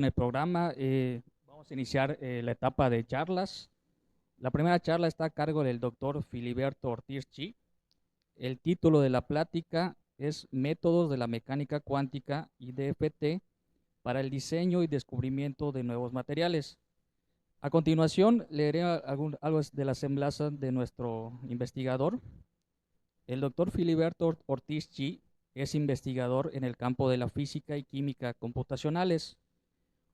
En el programa vamos a iniciar la etapa de charlas. La primera charla está a cargo del doctor Filiberto Ortiz Chi. El título de la plática es Métodos de la mecánica cuántica y DFT para el diseño y descubrimiento de nuevos materiales. A continuación, leeré algo de la semblanza de nuestro investigador. El doctor Filiberto Ortiz Chi es investigador en el campo de la física y química computacionales.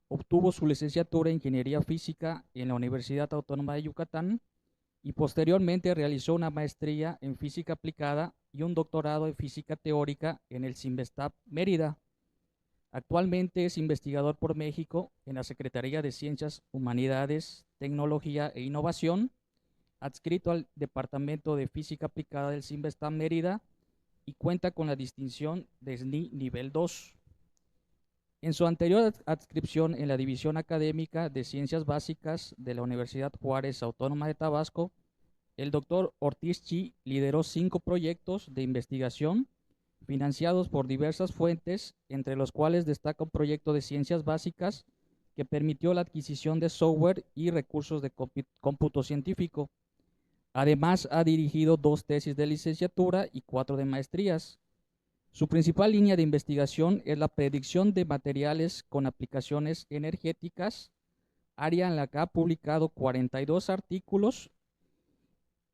Obtuvo su licenciatura en Ingeniería Física en la Universidad Autónoma de Yucatán y posteriormente realizó una maestría en Física Aplicada y un doctorado en Física Teórica en el CIMBESTAB Mérida. Actualmente es investigador por México en la Secretaría de Ciencias, Humanidades, Tecnología e Innovación, adscrito al Departamento de Física Aplicada del CIMBESTAB Mérida y cuenta con la distinción de SNI Nivel 2. En su anterior adscripción en la División Académica de Ciencias Básicas de la Universidad Juárez Autónoma de Tabasco, el doctor Ortiz Chi lideró 5 proyectos de investigación financiados por diversas fuentes, entre los cuales destaca un proyecto de ciencias básicas que permitió la adquisición de software y recursos de cómputo científico. Además, ha dirigido 2 tesis de licenciatura y 4 de maestrías. Su principal línea de investigación es la predicción de materiales con aplicaciones energéticas, área en la que ha publicado 42 artículos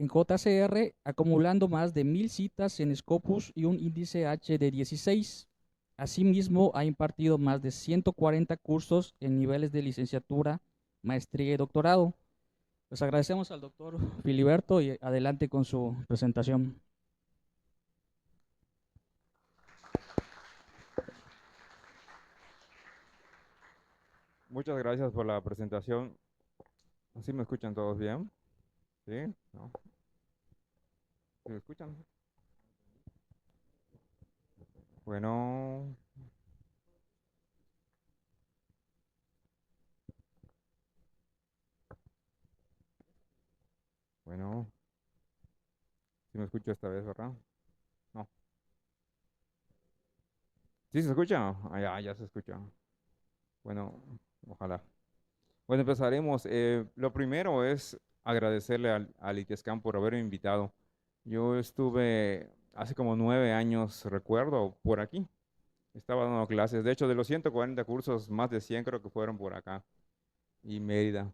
en JCR, acumulando más de 1000 citas en Scopus y un índice H de 16. Asimismo, ha impartido más de 140 cursos en niveles de licenciatura, maestría y doctorado. Les agradecemos al doctor Filiberto y adelante con su presentación. Muchas gracias por la presentación. ¿Así me escuchan todos bien? ¿Sí? ¿No? ¿Sí me escuchan? Bueno, bueno, ¿sí me escucho esta vez, verdad? No. ¿Sí se escucha? Ah, ya se escucha. Bueno, ojalá. Bueno, empezaremos. Lo primero es agradecerle al ITESCAM por haberme invitado. Yo estuve hace como 9 años, recuerdo, por aquí. Estaba dando clases. De hecho, de los 140 cursos, más de 100 creo que fueron por acá y Mérida.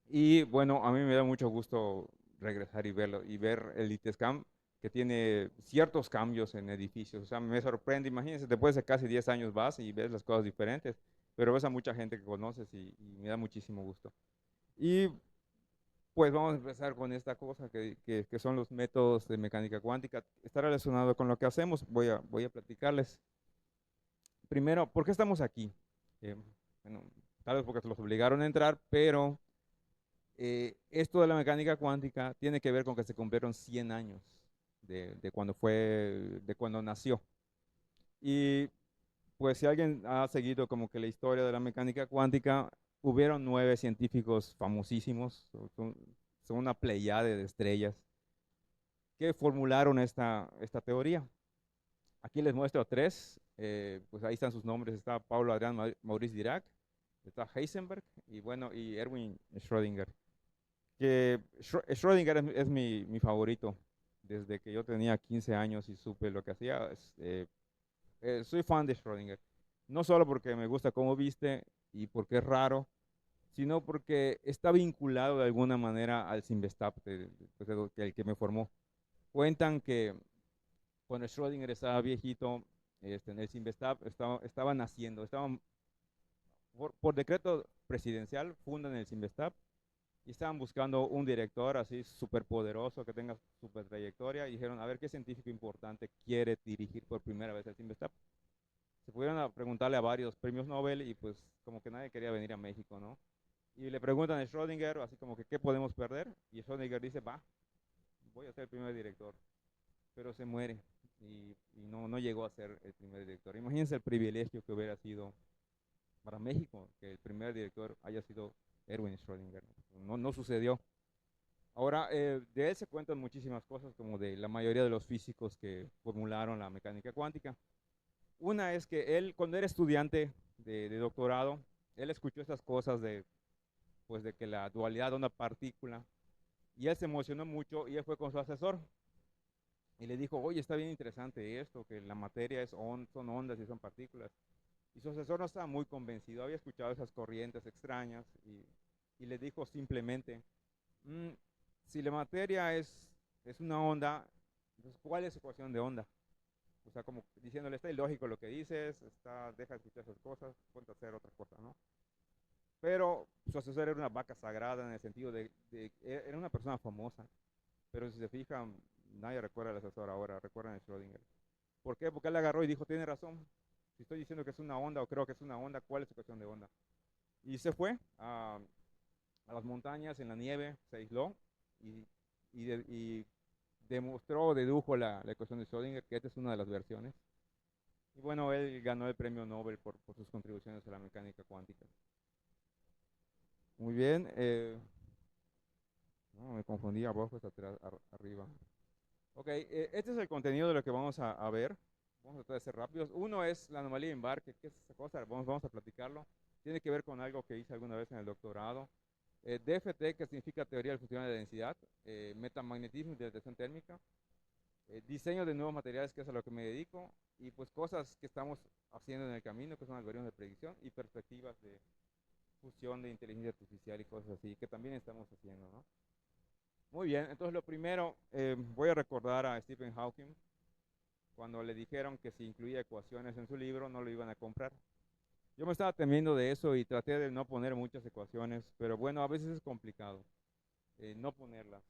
Y bueno, a mí me da mucho gusto regresar y verlo y ver el ITESCAM que tiene ciertos cambios en edificios. O sea, me sorprende. Imagínense, después de casi 10 años vas y ves las cosas diferentes, pero ves a mucha gente que conoces y me da muchísimo gusto. Y pues vamos a empezar con esta cosa que son los métodos de mecánica cuántica. Está relacionado con lo que hacemos. Voy a platicarles. Primero, ¿por qué estamos aquí? Eh, bueno, tal vez porque los obligaron a entrar, pero esto de la mecánica cuántica tiene que ver con que se cumplieron 100 años de cuando nació. Y pues si alguien ha seguido como que la historia de la mecánica cuántica, hubieron 9 científicos famosísimos, son una pleiade de estrellas que formularon esta teoría. Aquí les muestro 3, pues ahí están sus nombres, está Paulo Adrián Maurice Dirac, está Heisenberg y bueno, y Erwin Schrödinger. Que Schrödinger es mi favorito. Desde que yo tenía 15 años y supe lo que hacía, soy fan de Schrödinger. No solo porque me gusta cómo viste y porque es raro, sino porque está vinculado de alguna manera al Simvestab, pues, el que me formó. Cuentan que cuando Schrödinger estaba viejito, en el Simvestab estaba naciendo, por decreto presidencial, fundan el Simvestab y estaban buscando un director así súper poderoso que tenga súper trayectoria y dijeron, a ver qué científico importante quiere dirigir por primera vez el CIMBESTAB. Se pudieron a preguntarle a varios premios Nobel y pues como que nadie quería venir a México, ¿no? Y le preguntan a Schrödinger, así como que, ¿qué podemos perder? Y Schrödinger dice, va, voy a ser el primer director, pero se muere y no llegó a ser el primer director. Imagínense el privilegio que hubiera sido para México que el primer director haya sido Erwin Schrödinger. No sucedió. Ahora, de él se cuentan muchísimas cosas, como de la mayoría de los físicos que formularon la mecánica cuántica. Una es que él, cuando era estudiante de doctorado, él escuchó estas cosas de, pues, de que la dualidad de onda-partícula, y él se emocionó mucho y él fue con su asesor y le dijo, oye, está bien interesante esto, que la materia son ondas y son partículas. Y su asesor no estaba muy convencido, había escuchado esas corrientes extrañas y le dijo simplemente, "Mm, si la materia es una onda, entonces ¿cuál es su ecuación de onda? O sea, como diciéndole, está ilógico lo que dices, deja de escuchar esas cosas, ponte a hacer otra cosa, ¿no? Pero su asesor era una vaca sagrada en el sentido era una persona famosa, pero si se fijan, nadie recuerda al asesor ahora, recuerdan a Schrödinger. ¿Por qué? Porque él agarró y dijo, tiene razón, si estoy diciendo que es una onda o creo que es una onda, ¿cuál es su ecuación de onda? Y se fue a las montañas, en la nieve, se aisló y, y demostró, dedujo la ecuación de Schrödinger, que esta es una de las versiones. Y bueno, él ganó el premio Nobel por sus contribuciones a la mecánica cuántica. Muy bien. No, me confundí, abajo es atrás, arriba. Ok, este es el contenido de lo que vamos a ver. Vamos a tratar de ser rápidos. Uno es la anomalía en Barr, ¿qué es esa cosa? Vamos a platicarlo. Tiene que ver con algo que hice alguna vez en el doctorado. DFT, que significa teoría del funcionamiento de densidad. Metamagnetismo y dilatación térmica. Diseño de nuevos materiales, que es a lo que me dedico. Y pues cosas que estamos haciendo en el camino, que son algoritmos de predicción y perspectivas de fusión de inteligencia artificial y cosas así, que también estamos haciendo, ¿no? Muy bien, entonces lo primero, voy a recordar a Stephen Hawking cuando le dijeron que si incluía ecuaciones en su libro no lo iban a comprar. Yo me estaba temiendo de eso y traté de no poner muchas ecuaciones, pero bueno, a veces es complicado no ponerlas.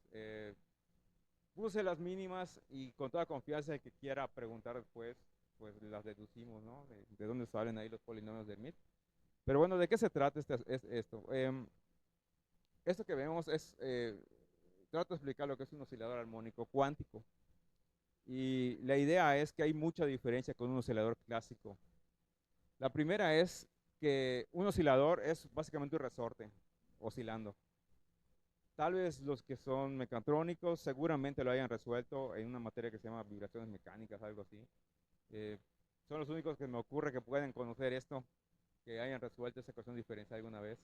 Puse las mínimas y con toda confianza, el que quiera preguntar después, pues las deducimos, ¿no? De dónde salen ahí los polinomios de Hermite. Pero bueno, ¿de qué se trata esto? Esto que vemos trato de explicar lo que es un oscilador armónico cuántico. Y la idea es que hay mucha diferencia con un oscilador clásico. La primera es que un oscilador es básicamente un resorte oscilando. Tal vez los que son mecatrónicos seguramente lo hayan resuelto en una materia que se llama vibraciones mecánicas, algo así. Eh, Son los únicos que me ocurre que pueden conocer esto, que hayan resuelto esa ecuación diferencial alguna vez.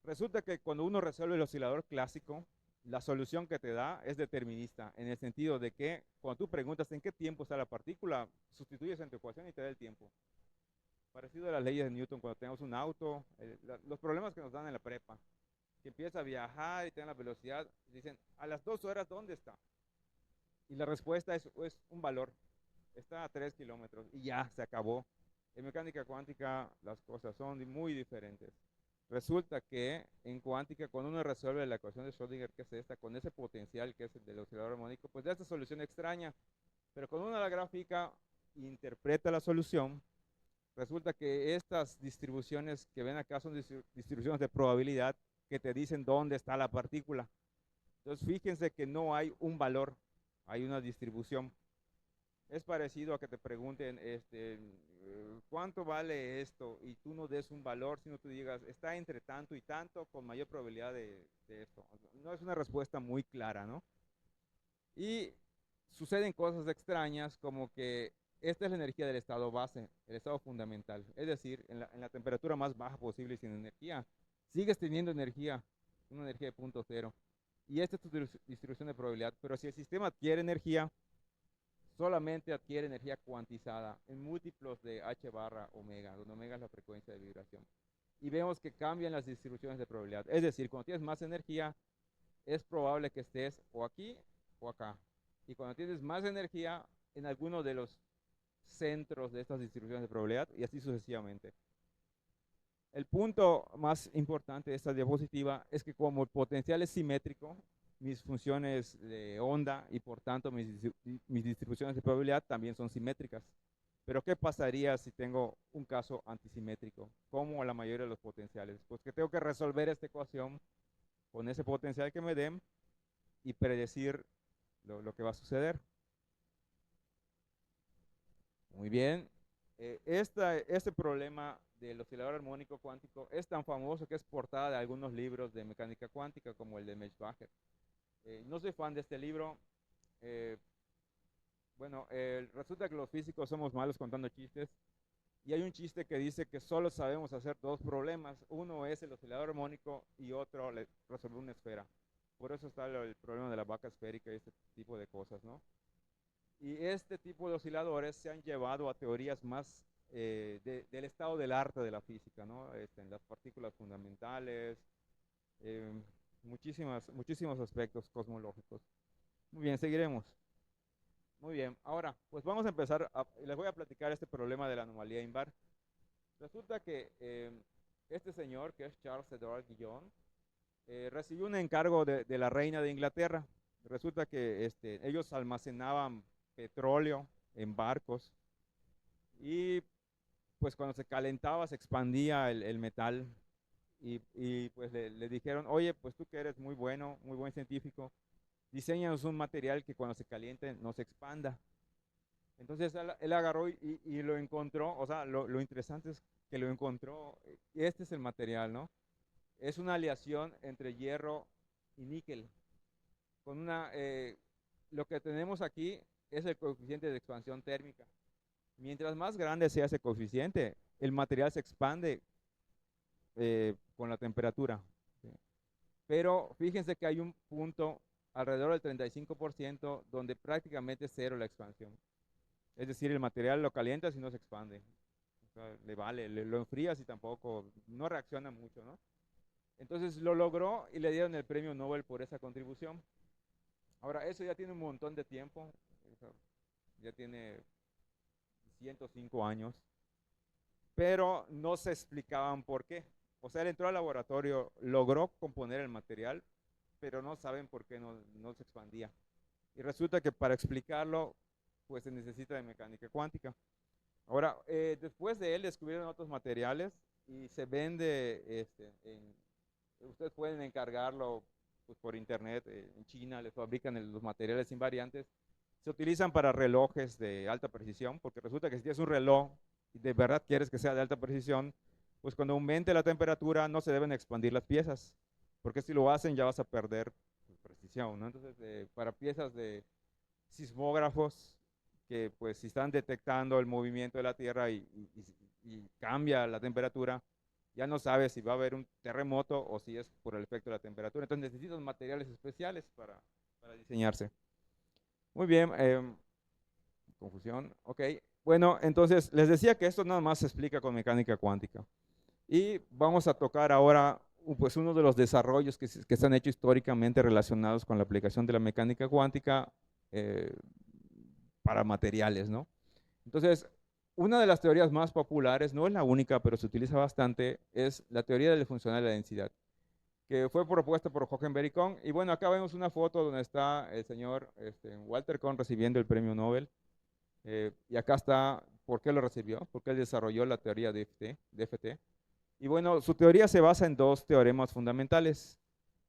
Resulta que cuando uno resuelve el oscilador clásico, la solución que te da es determinista, en el sentido de que cuando tú preguntas en qué tiempo está la partícula, sustituyes en tu ecuación y te da el tiempo. Parecido a las leyes de Newton cuando tenemos un auto, los problemas que nos dan en la prepa, que empieza a viajar y tiene la velocidad, dicen, a las 2 horas, ¿dónde está? Y la respuesta es un valor, está a 3 kilómetros y ya, se acabó. En mecánica cuántica las cosas son muy diferentes. Resulta que en cuántica, cuando uno resuelve la ecuación de Schrödinger, que es esta, con ese potencial que es el del oscilador armónico, pues da esta solución extraña. Pero cuando uno la grafica e interpreta la solución, resulta que estas distribuciones que ven acá son distribuciones de probabilidad que te dicen dónde está la partícula. Entonces, fíjense que no hay un valor, hay una distribución. Es parecido a que te pregunten, ¿cuánto vale esto? Y tú no des un valor, sino tú digas, está entre tanto y tanto con mayor probabilidad de esto. No es una respuesta muy clara, ¿no? Y suceden cosas extrañas como que esta es la energía del estado base, el estado fundamental. Es decir, en la temperatura más baja posible y sin energía, sigues teniendo energía, una energía de punto cero. Y esta es tu distribución de probabilidad. Pero si el sistema adquiere energía, solamente adquiere energía cuantizada en múltiplos de h barra omega, donde omega es la frecuencia de vibración. Y vemos que cambian las distribuciones de probabilidad. Es decir, cuando tienes más energía, es probable que estés o aquí o acá. Y cuando tienes más energía, en alguno de los centros de estas distribuciones de probabilidad, y así sucesivamente. El punto más importante de esta diapositiva es que como el potencial es simétrico, mis funciones de onda y por tanto mis distribuciones de probabilidad también son simétricas. Pero ¿qué pasaría si tengo un caso antisimétrico? Como la mayoría de los potenciales. Pues que tengo que resolver esta ecuación con ese potencial que me den y predecir lo que va a suceder. Muy bien. Este problema del oscilador armónico cuántico es tan famoso que es portada de algunos libros de mecánica cuántica, como el de Meshbacher. No soy fan de este libro. Bueno, resulta que los físicos somos malos contando chistes. Y hay un chiste que dice que solo sabemos hacer dos problemas. Uno es el oscilador armónico y otro resolver una esfera. Por eso está el problema de la vaca esférica y este tipo de cosas, ¿no? Y este tipo de osciladores se han llevado a teorías más del estado del arte de la física, ¿no? En las partículas fundamentales, eh, muchísimos aspectos cosmológicos. Muy bien, seguiremos. Muy bien, ahora pues vamos a empezar, les voy a platicar este problema de la anomalía invar. Resulta que este señor, que es Charles Edward Guillon, recibió un encargo de la reina de Inglaterra. Resulta que ellos almacenaban petróleo en barcos y pues cuando se calentaba se expandía el metal y pues le dijeron, oye, pues tú que eres muy bueno, muy buen científico, diseñanos un material que cuando se caliente no se expanda. Entonces él agarró y lo encontró, o sea, lo interesante es que lo encontró, y este es el material, ¿no? Es una aleación entre hierro y níquel. Con lo que tenemos aquí es el coeficiente de expansión térmica. Mientras más grande sea ese coeficiente, el material se expande con la temperatura. ¿Sí? Pero fíjense que hay un punto alrededor del 35% donde prácticamente es cero la expansión. Es decir, el material lo calientas y no se expande. O sea, le vale, lo enfrías y tampoco, no reacciona mucho, ¿no? Entonces lo logró y le dieron el premio Nobel por esa contribución. Ahora, eso ya tiene un montón de tiempo, ya tiene 105 años, pero no se explicaban por qué. O sea, él entró al laboratorio, logró componer el material, pero no saben por qué no se expandía. Y resulta que para explicarlo, pues se necesita de mecánica cuántica. Ahora, después de él descubrieron otros materiales y se vende, ustedes pueden encargarlo pues, por internet, en China les fabrican los materiales invariantes, se utilizan para relojes de alta precisión, porque resulta que si tienes un reloj y de verdad quieres que sea de alta precisión, pues cuando aumente la temperatura no se deben expandir las piezas, porque si lo hacen ya vas a perder precisión, ¿no? Entonces, para piezas de sismógrafos, que pues si están detectando el movimiento de la Tierra y cambia la temperatura, ya no sabes si va a haber un terremoto o si es por el efecto de la temperatura. Entonces necesitas materiales especiales para diseñarse. Muy bien, confusión, ok. Bueno, entonces les decía que esto nada más se explica con mecánica cuántica. Y vamos a tocar ahora pues uno de los desarrollos que se han hecho históricamente relacionados con la aplicación de la mecánica cuántica para materiales, ¿no? Entonces, una de las teorías más populares, no es la única, pero se utiliza bastante, es la teoría del funcional de la densidad, que fue propuesta por Hohenberg y Kohn. Y bueno, acá vemos una foto donde está el señor Walter Kohn recibiendo el premio Nobel. Y acá está por qué lo recibió, porque él desarrolló la teoría de FT. Y bueno, su teoría se basa en dos teoremas fundamentales.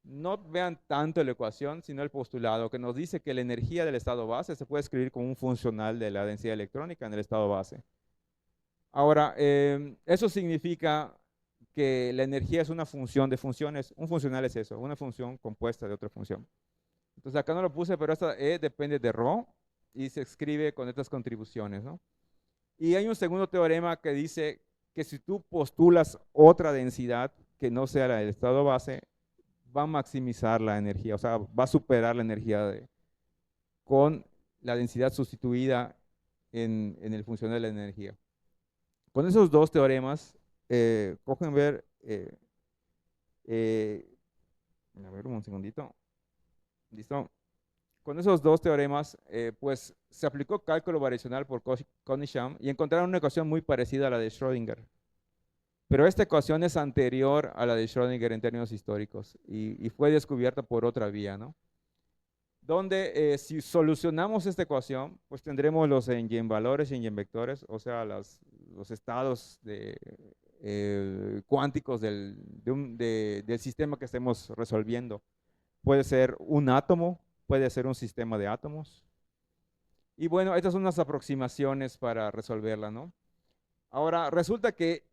No vean tanto la ecuación, sino el postulado, que nos dice que la energía del estado base se puede escribir como un funcional de la densidad electrónica en el estado base. Ahora, eso significa que la energía es una función de funciones. Un funcional es eso, una función compuesta de otra función. Entonces acá no lo puse, pero esta E depende de ρ y se escribe con estas contribuciones, ¿no? Y hay un segundo teorema que dice que si tú postulas otra densidad que no sea la del estado base, va a maximizar la energía, o sea, va a superar la energía con la densidad sustituida en el funcional de la energía. Con esos dos teoremas, Hohenberg, a ver un segundito, listo. Con esos dos teoremas, pues se aplicó cálculo variacional por Kohn-Sham y encontraron una ecuación muy parecida a la de Schrödinger. Pero esta ecuación es anterior a la de Schrödinger en términos históricos y fue descubierta por otra vía, ¿no? Donde si solucionamos esta ecuación, pues tendremos los eigenvalores y eigenvectores, o sea, los estados cuánticos del sistema que estemos resolviendo. Puede ser un átomo, puede ser un sistema de átomos. Y bueno, estas son unas aproximaciones para resolverla, ¿no? Ahora, resulta que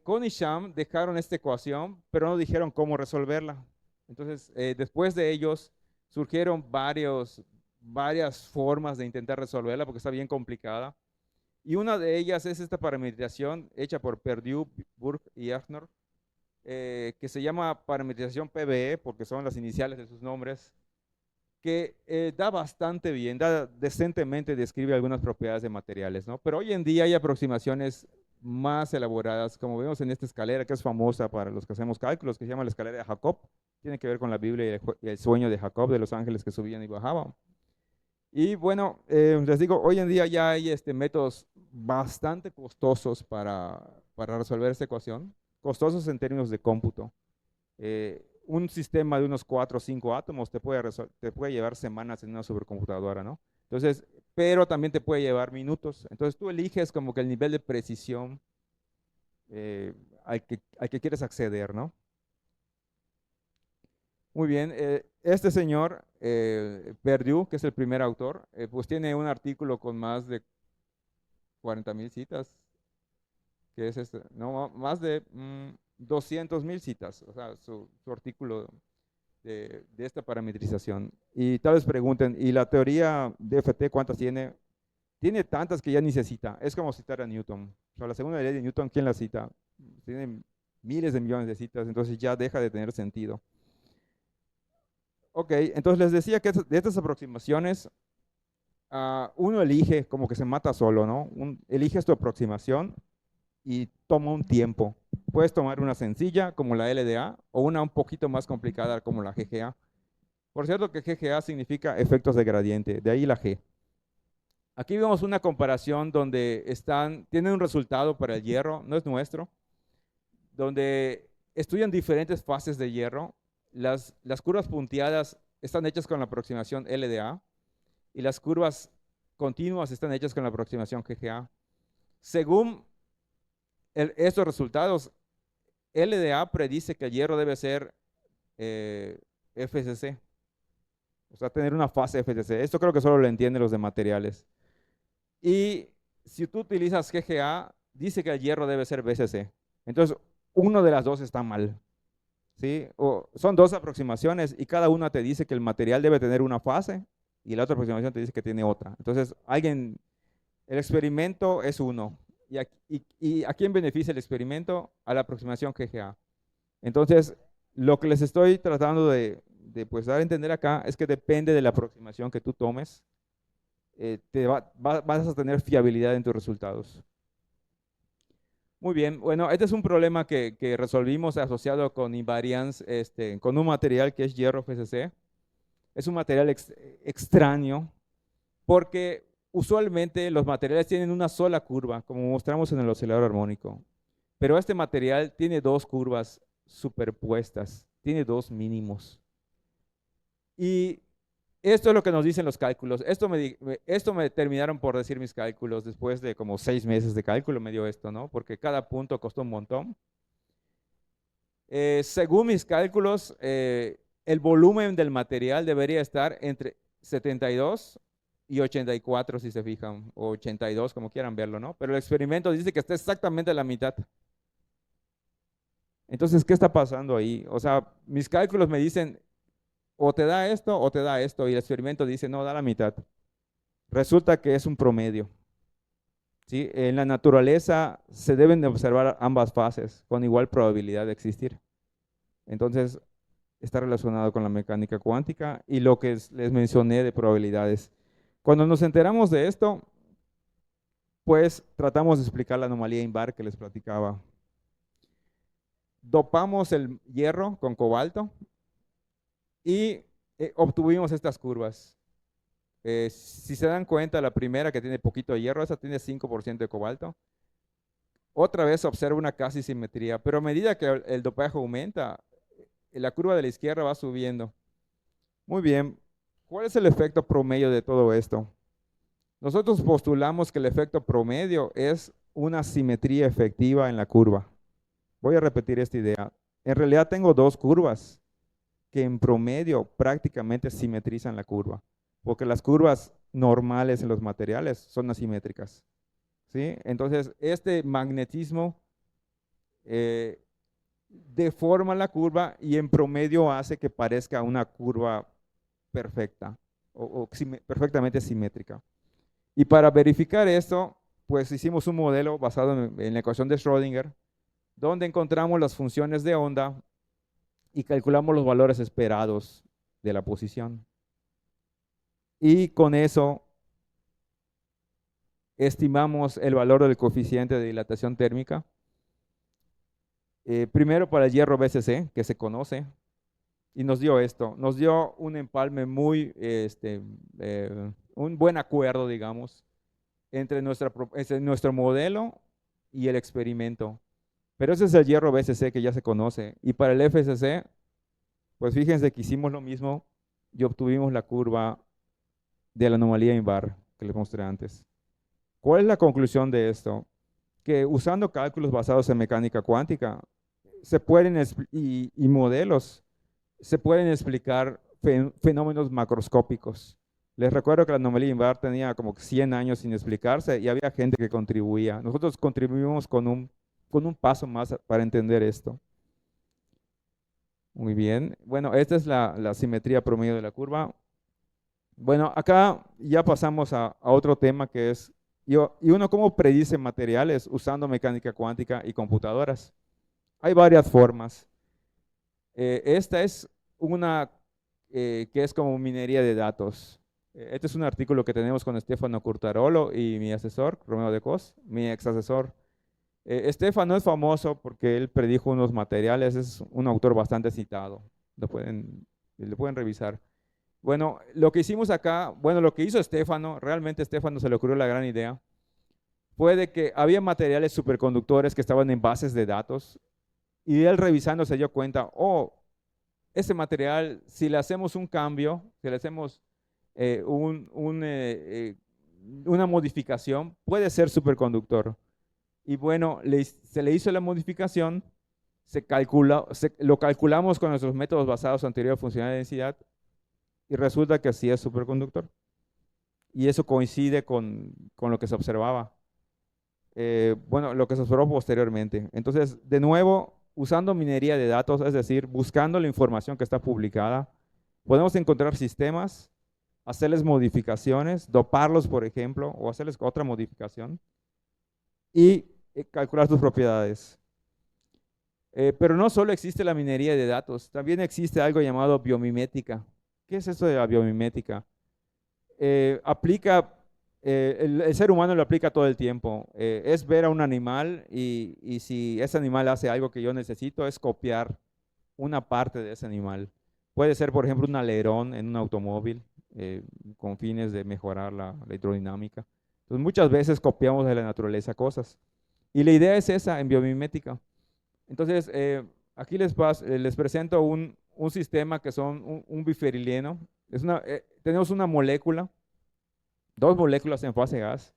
Kohn y Sham dejaron esta ecuación, pero no dijeron cómo resolverla. Entonces, después de ellos, surgieron varias formas de intentar resolverla porque está bien complicada. Y una de ellas es esta parametrización hecha por Perdue, Burke y Ertner, que se llama parametrización PBE, porque son las iniciales de sus nombres, que da bastante bien, da decentemente, describe algunas propiedades de materiales, ¿no? Pero hoy en día hay aproximaciones más elaboradas, como vemos en esta escalera, que es famosa para los que hacemos cálculos, que se llama la escalera de Jacob. Tiene que ver con la Biblia y el sueño de Jacob, de los ángeles que subían y bajaban. Y bueno, les digo, hoy en día ya hay métodos bastante costosos para resolver esta ecuación, costosos en términos de cómputo. Un sistema de unos 4 o 5 átomos te puede llevar semanas en una supercomputadora, ¿no? Entonces, pero también te puede llevar minutos. Entonces tú eliges como que el nivel de precisión al que quieres acceder, ¿no? Muy bien, este señor, Perdue, que es el primer autor, pues tiene un artículo con más de 40,000 citas, que es no, más de 200,000 citas, o sea, su artículo de esta parametrización. Y tal vez pregunten, ¿y la teoría de FT cuántas tiene? Tiene tantas que ya ni se cita, es como citar a Newton. O sea, la segunda ley de Newton, ¿quién la cita? Tiene miles de millones de citas, entonces ya deja de tener sentido. Ok, entonces les decía que de estas aproximaciones, uno elige como que se mata solo, ¿no? Eliges tu aproximación y toma un tiempo. Puedes tomar una sencilla como la LDA o una un poquito más complicada como la GGA. Por cierto que GGA significa efectos de gradiente, de ahí la G. Aquí vemos una comparación donde tienen un resultado para el hierro, no es nuestro, donde estudian diferentes fases de hierro. Las curvas punteadas están hechas con la aproximación LDA y las curvas continuas están hechas con la aproximación GGA. Según estos resultados, LDA predice que el hierro debe ser FCC, o sea, tener una fase FCC. Esto creo que solo lo entienden los de materiales. Y si tú utilizas GGA, dice que el hierro debe ser BCC. Entonces, uno de las dos está mal. ¿Sí? Son dos aproximaciones y cada una te dice que el material debe tener una fase y la otra aproximación te dice que tiene otra. Entonces, el experimento es uno. ¿Y a quién beneficia el experimento? A la aproximación GGA. Entonces, lo que les estoy tratando pues, dar a entender acá es que depende de la aproximación que tú tomes, vas a tener fiabilidad en tus resultados. Muy bien, bueno, este es un problema que resolvimos asociado con invariance, con un material que es hierro FCC. Es un material extraño porque usualmente los materiales tienen una sola curva, como mostramos en el oscilador armónico. Pero este material tiene dos curvas superpuestas, tiene dos mínimos. Y esto es lo que nos dicen los cálculos. Esto me terminaron por decir mis cálculos después de como 6 meses de cálculo, me dio esto, ¿no? Porque cada punto costó un montón. Según mis cálculos, el volumen del material debería estar entre 72 y 84, si se fijan, o 82, como quieran verlo, ¿no? Pero el experimento dice que está exactamente a la mitad. Entonces, ¿qué está pasando ahí? O sea, mis cálculos me dicen, o te da esto, y el experimento dice, no, da la mitad. Resulta que es un promedio. ¿Sí? En la naturaleza se deben de observar ambas fases con igual probabilidad de existir. Entonces, está relacionado con la mecánica cuántica y lo que les mencioné de probabilidades. Cuando nos enteramos de esto, pues tratamos de explicar la anomalía invar que les platicaba. Dopamos el hierro con cobalto y obtuvimos estas curvas. Si se dan cuenta, la primera que tiene poquito de hierro, esa tiene 5% de cobalto. Otra vez observa una casi simetría, pero a medida que el dopaje aumenta, la curva de la izquierda va subiendo. Muy bien, ¿cuál es el efecto promedio de todo esto? Nosotros postulamos que el efecto promedio es una simetría efectiva en la curva. Voy a repetir esta idea. En realidad tengo dos curvas que en promedio prácticamente simetrizan la curva, porque las curvas normales en los materiales son asimétricas. ¿Sí? Entonces, este magnetismo deforma la curva y en promedio hace que parezca una curva perfecta o perfectamente simétrica. Y para verificar esto, pues hicimos un modelo basado en la ecuación de Schrödinger, donde encontramos las funciones de onda y calculamos los valores esperados de la posición. Y con eso estimamos el valor del coeficiente de dilatación térmica. Primero para el hierro BCC, que se conoce, y nos dio esto, nos dio un empalme muy, un buen acuerdo, digamos, entre nuestro modelo y el experimento. Pero ese es el hierro BCC que ya se conoce. Y para el FCC, pues fíjense que hicimos lo mismo y obtuvimos la curva de la anomalía Invar que les mostré antes. ¿Cuál es la conclusión de esto? Que usando cálculos basados en mecánica cuántica y modelos, se pueden explicar fenómenos macroscópicos. Les recuerdo que la anomalía Invar tenía como 100 años sin explicarse y había gente que contribuía. Nosotros contribuimos con un paso más para entender esto. Muy bien. Bueno, esta es la simetría promedio de la curva. Bueno, acá ya pasamos a otro tema que es, y uno cómo predice materiales usando mecánica cuántica y computadoras. Hay varias formas. Esta es una que es como minería de datos. Este es un artículo que tenemos con Stefano Curtarolo y mi asesor, Romeo de Cos, mi ex asesor. Stefano es famoso porque él predijo unos materiales, es un autor bastante citado, lo pueden revisar. Bueno, lo que hicimos acá, bueno, lo que hizo Stefano, realmente Stefano se le ocurrió la gran idea, fue de que había materiales superconductores que estaban en bases de datos y él revisando se dio cuenta, oh, ese material, si le hacemos un cambio, si le hacemos una modificación, puede ser superconductor. Y bueno, se le hizo la modificación, lo calculamos con nuestros métodos basados en teoría funcional de densidad y resulta que así es superconductor. Y eso coincide con lo que se observaba. Bueno, lo que se observó posteriormente. Entonces, de nuevo, usando minería de datos, es decir, buscando la información que está publicada, podemos encontrar sistemas, hacerles modificaciones, doparlos, por ejemplo, o hacerles otra modificación y calcular sus propiedades. Pero no solo existe la minería de datos, también existe algo llamado biomimética. ¿Qué es eso de la biomimética? El ser humano lo aplica todo el tiempo. Es ver a un animal y si ese animal hace algo que yo necesito, es copiar una parte de ese animal. Puede ser, por ejemplo, un alerón en un automóvil con fines de mejorar la hidrodinámica. Entonces, muchas veces copiamos de la naturaleza cosas. Y la idea es esa en biomimética. Entonces, aquí les presento un sistema que son un bifenileno. Tenemos una molécula, dos moléculas en fase gas.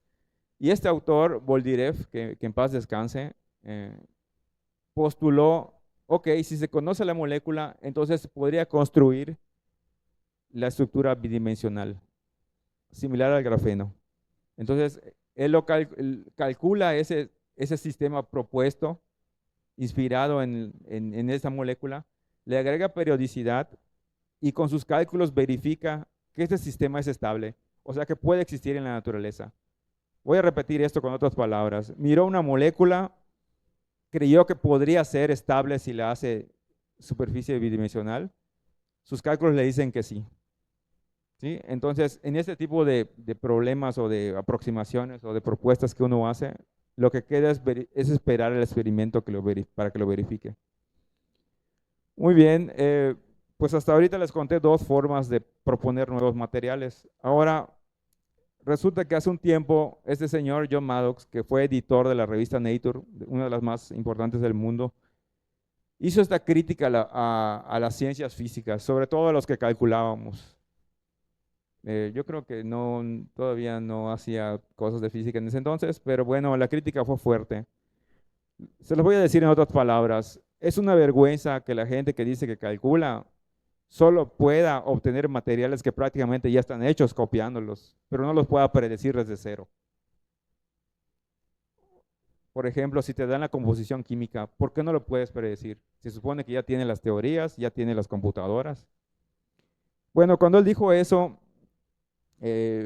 Y este autor, Boldirev, que en paz descanse, postuló, ok, si se conoce la molécula, entonces podría construir la estructura bidimensional, similar al grafeno. Entonces, él calcula ese sistema propuesto, inspirado en esa molécula, le agrega periodicidad y con sus cálculos verifica que este sistema es estable, o sea que puede existir en la naturaleza. Voy a repetir esto con otras palabras. Miró una molécula, creyó que podría ser estable si la hace superficie bidimensional, sus cálculos le dicen que sí. ¿Sí? Entonces, en este tipo de problemas o de aproximaciones o de propuestas que uno hace, lo que queda es esperar el experimento para que lo verifique. Muy bien, pues hasta ahorita les conté dos formas de proponer nuevos materiales. Ahora, resulta que hace un tiempo este señor John Maddox, que fue editor de la revista Nature, una de las más importantes del mundo, hizo esta crítica a las ciencias físicas, sobre todo a los que calculábamos. Yo creo que todavía no hacía cosas de física en ese entonces, pero bueno, la crítica fue fuerte. Se los voy a decir en otras palabras. Es una vergüenza que la gente que dice que calcula solo pueda obtener materiales que prácticamente ya están hechos copiándolos, pero no los pueda predecir desde cero. Por ejemplo, si te dan la composición química, ¿por qué no lo puedes predecir? Se supone que ya tiene las teorías, ya tiene las computadoras. Bueno, cuando él dijo eso,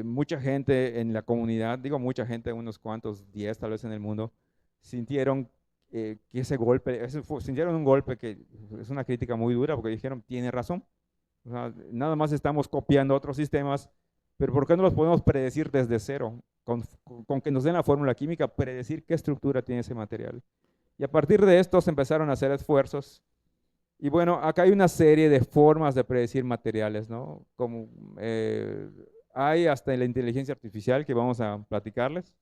mucha gente en la comunidad, digo mucha gente, unos cuantos, 10 tal vez en el mundo, sintieron que ese golpe, sintieron un golpe que es una crítica muy dura porque dijeron, tiene razón. O sea, nada más estamos copiando otros sistemas, pero ¿por qué no los podemos predecir desde cero? Con que nos den la fórmula química, predecir qué estructura tiene ese material. Y a partir de esto se empezaron a hacer esfuerzos. Y bueno, acá hay una serie de formas de predecir materiales, ¿no? Como hay hasta la inteligencia artificial que vamos a platicarles.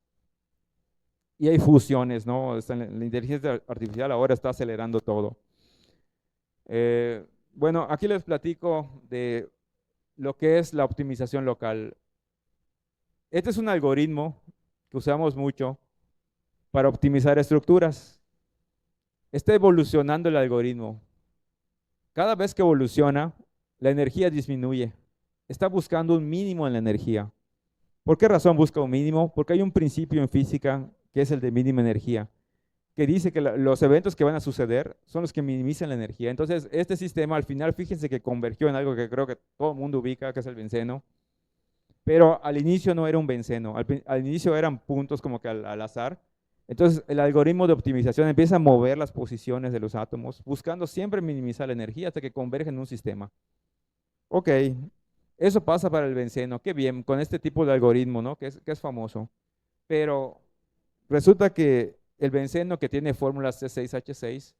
Y hay fusiones, ¿no? La inteligencia artificial ahora está acelerando todo. Bueno, aquí les platico de lo que es la optimización local. Este es un algoritmo que usamos mucho para optimizar estructuras. Está evolucionando el algoritmo. Cada vez que evoluciona, la energía disminuye. Está buscando un mínimo en la energía. ¿Por qué razón busca un mínimo? Porque hay un principio en física que es el de mínima energía, que dice que los eventos que van a suceder son los que minimizan la energía. Entonces, este sistema al final, fíjense que convergió en algo que creo que todo el mundo ubica, que es el benceno. Pero al inicio no era un benceno, al inicio eran puntos como que al azar. Entonces el algoritmo de optimización empieza a mover las posiciones de los átomos, buscando siempre minimizar la energía hasta que convergen en un sistema. Ok, eso pasa para el benceno, qué bien, con este tipo de algoritmo, ¿no? Que es famoso. Pero resulta que el benceno que tiene fórmulas C6H6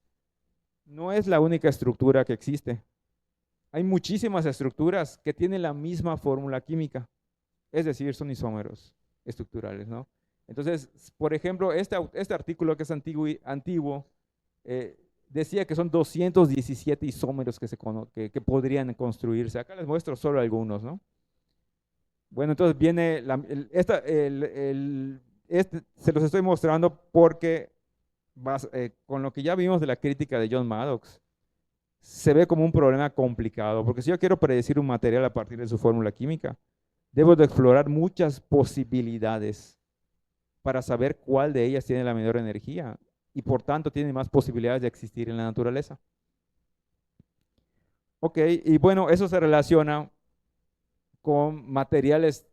no es la única estructura que existe. Hay muchísimas estructuras que tienen la misma fórmula química. Es decir, son isómeros estructurales, ¿no? Entonces, por ejemplo, este artículo que es antiguo decía que son 217 isómeros que podrían construirse. Acá les muestro solo algunos, ¿no? Bueno, entonces viene, se los estoy mostrando porque con lo que ya vimos de la crítica de John Maddox, se ve como un problema complicado, porque si yo quiero predecir un material a partir de su fórmula química, debo de explorar muchas posibilidades para saber cuál de ellas tiene la menor energía y por tanto tiene más posibilidades de existir en la naturaleza. Ok, y bueno, eso se relaciona con materiales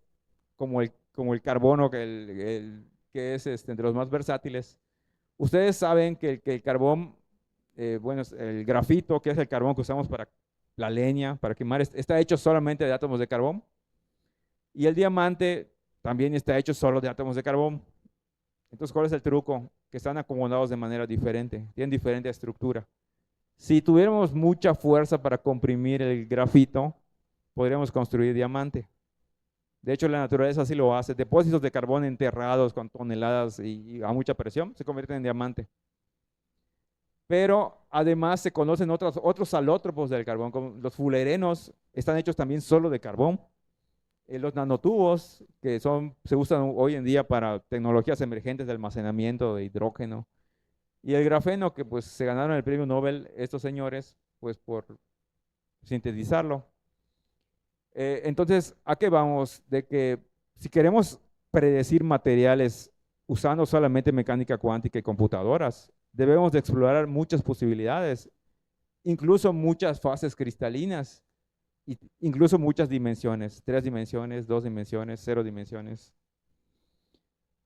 como el carbono, que es de los más versátiles. Ustedes saben que el carbón, bueno, el grafito, que es el carbón que usamos para la leña, para quemar, está hecho solamente de átomos de carbón. Y el diamante también está hecho solo de átomos de carbón. Entonces, ¿cuál es el truco? Que están acomodados de manera diferente, tienen diferente estructura. Si tuviéramos mucha fuerza para comprimir el grafito, podríamos construir diamante. De hecho, la naturaleza así lo hace. Depósitos de carbón enterrados con toneladas y a mucha presión se convierten en diamante. Pero además se conocen otros alótropos del carbón, como los fullerenos, están hechos también solo de carbón. Los nanotubos, que se usan hoy en día para tecnologías emergentes de almacenamiento de hidrógeno. Y el grafeno, que pues se ganaron el premio Nobel estos señores, pues por sintetizarlo. Entonces, ¿a qué vamos? De que si queremos predecir materiales usando solamente mecánica cuántica y computadoras, debemos de explorar muchas posibilidades, incluso muchas fases cristalinas, incluso muchas dimensiones, 3 dimensiones, 2 dimensiones, 0 dimensiones.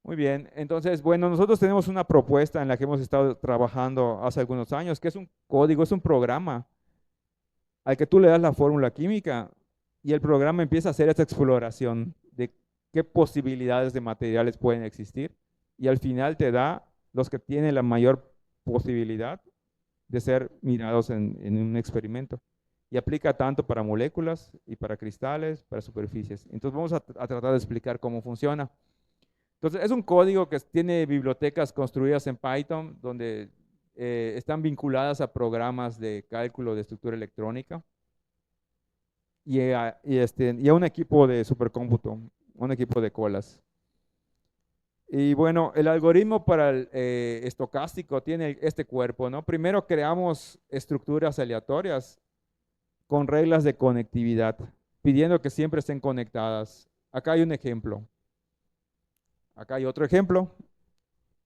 Muy bien, entonces, bueno, nosotros tenemos una propuesta en la que hemos estado trabajando hace algunos años, que es un código, es un programa al que tú le das la fórmula química y el programa empieza a hacer esta exploración de qué posibilidades de materiales pueden existir y al final te da los que tienen la mayor posibilidad de ser mirados en un experimento. Y aplica tanto para moléculas y para cristales, para superficies. Entonces vamos a tratar de explicar cómo funciona. Entonces es un código que tiene bibliotecas construidas en Python, donde están vinculadas a programas de cálculo de estructura electrónica y a un equipo de supercómputo, un equipo de colas. Y bueno, el algoritmo para el estocástico tiene este cuerpo, ¿no? Primero creamos estructuras aleatorias con reglas de conectividad, pidiendo que siempre estén conectadas. Acá hay un ejemplo. Acá hay otro ejemplo.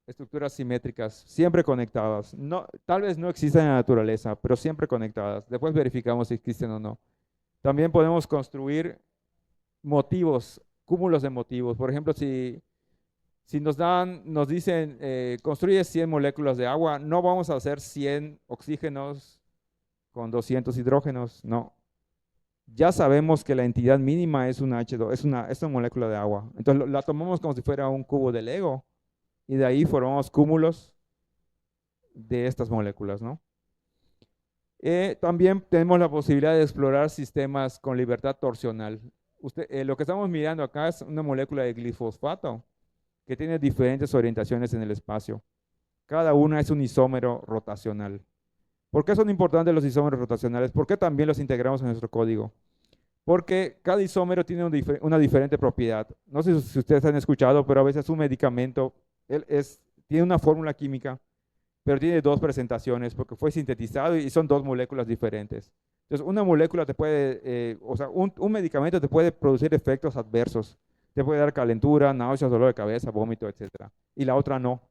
Estructuras simétricas, siempre conectadas. No, tal vez no existen en la naturaleza, pero siempre conectadas. Después verificamos si existen o no. También podemos construir motivos cúmulos de motivos. Por ejemplo, si nos dicen, construye 100 moléculas de agua, no vamos a hacer 100 oxígenos con 200 hidrógenos, no. Ya sabemos que la entidad mínima es una H2, es una molécula de agua. Entonces la tomamos como si fuera un cubo de Lego y de ahí formamos cúmulos de estas moléculas, ¿no? También tenemos la posibilidad de explorar sistemas con libertad torsional. Lo que estamos mirando acá es una molécula de glifosfato que tiene diferentes orientaciones en el espacio. Cada una es un isómero rotacional. ¿Por qué son importantes los isómeros rotacionales? ¿Por qué también los integramos en nuestro código? Porque cada isómero tiene una diferente propiedad. No sé si ustedes han escuchado, pero a veces un medicamento tiene una fórmula química, pero tiene dos presentaciones porque fue sintetizado y son dos moléculas diferentes. Entonces, una molécula te puede, o sea, un medicamento te puede producir efectos adversos. Te puede dar calentura, náuseas, dolor de cabeza, vómito, etc. Y la otra no.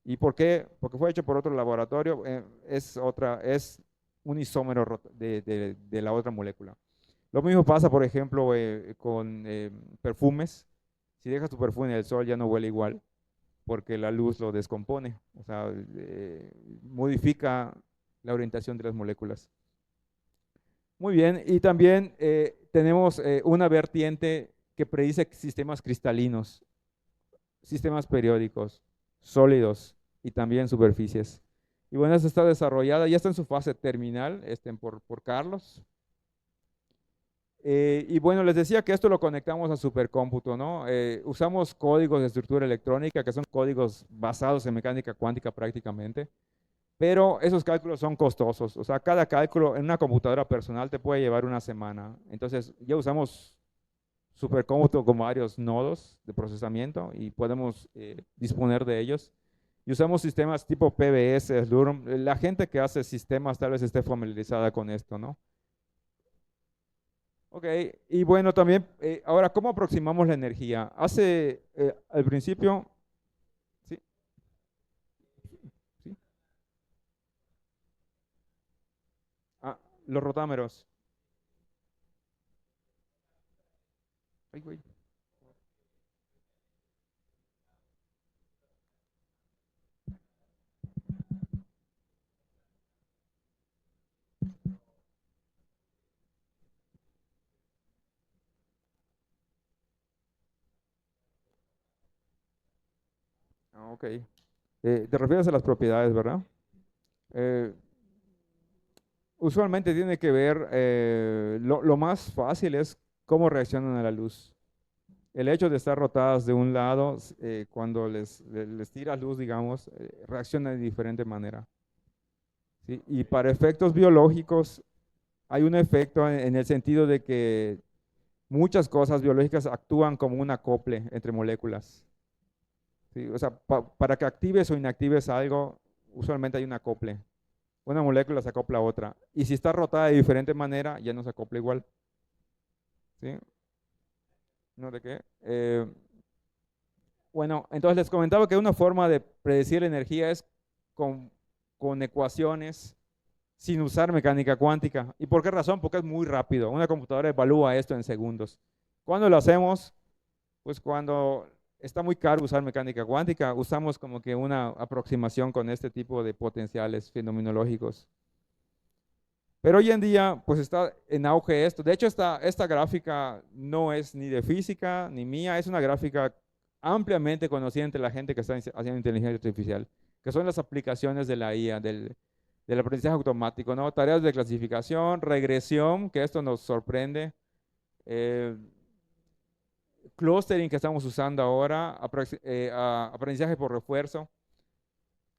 ¿Y por qué? Porque fue hecho por otro laboratorio, es un isómero de la otra molécula. Lo mismo pasa, por ejemplo, con perfumes. Si dejas tu perfume en el sol ya no huele igual, porque la luz lo descompone, o sea, modifica la orientación de las moléculas. Muy bien, y también tenemos una vertiente que predice sistemas cristalinos, sistemas periódicos, sólidos y también superficies. Y bueno, esta está desarrollada, ya está en su fase terminal por Carlos. Y bueno, les decía que esto lo conectamos a supercómputo, ¿no? Usamos códigos de estructura electrónica, que son códigos basados en mecánica cuántica prácticamente, pero esos cálculos son costosos. O sea, cada cálculo en una computadora personal te puede llevar una semana. Entonces, ya usamos supercómputo con varios nodos de procesamiento y podemos disponer de ellos. Y usamos sistemas tipo PBS, Slurm. La gente que hace sistemas tal vez esté familiarizada con esto, ¿no? Ok, y bueno, también, ahora, ¿cómo aproximamos la energía? Al principio, sí, sí, los rotámeros. Ay, güey. Ok. Te refieres a las propiedades, ¿verdad? Eh, Usualmente tiene que ver, lo más fácil es cómo reaccionan a la luz. El hecho de estar rotadas de un lado, cuando les tiras luz, digamos, reaccionan de diferente manera. ¿Sí? Y para efectos biológicos, hay un efecto en el sentido de que muchas cosas biológicas actúan como un acople entre moléculas. ¿Sí? O sea, para que actives o inactives algo, usualmente hay un acople. Una molécula se acopla a otra. Y si está rotada de diferente manera, ya no se acopla igual. ¿Sí? ¿No de qué? Bueno, entonces les comentaba que una forma de predecir la energía es con ecuaciones sin usar mecánica cuántica. ¿Y por qué razón? Porque es muy rápido. Una computadora evalúa esto en segundos. ¿Cuándo lo hacemos? Pues cuando está muy caro usar mecánica cuántica, usamos como que una aproximación con este tipo de potenciales fenomenológicos. Pero hoy en día, pues está en auge esto. De hecho, esta gráfica no es ni de física ni mía, es una gráfica ampliamente conocida entre la gente que está haciendo inteligencia artificial, que son las aplicaciones de la IA, del aprendizaje automático, ¿no? Tareas de clasificación, regresión, que esto nos sorprende, eh, clustering que estamos usando ahora, aprendizaje por refuerzo.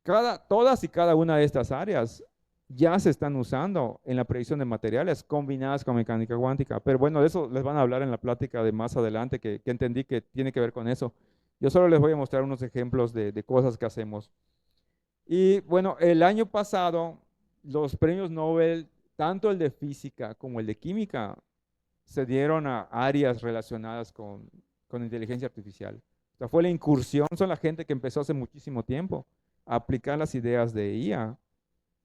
Todas y cada una de estas áreas ya se están usando en la predicción de materiales combinadas con mecánica cuántica. Pero bueno, de eso les van a hablar en la plática de más adelante, que entendí que tiene que ver con eso. Yo solo les voy a mostrar unos ejemplos de cosas que hacemos. Y bueno, el año pasado, los premios Nobel, tanto el de física como el de química, se dieron a áreas relacionadas con inteligencia artificial. O sea, fue la incursión, son la gente que empezó hace muchísimo tiempo a aplicar las ideas de IA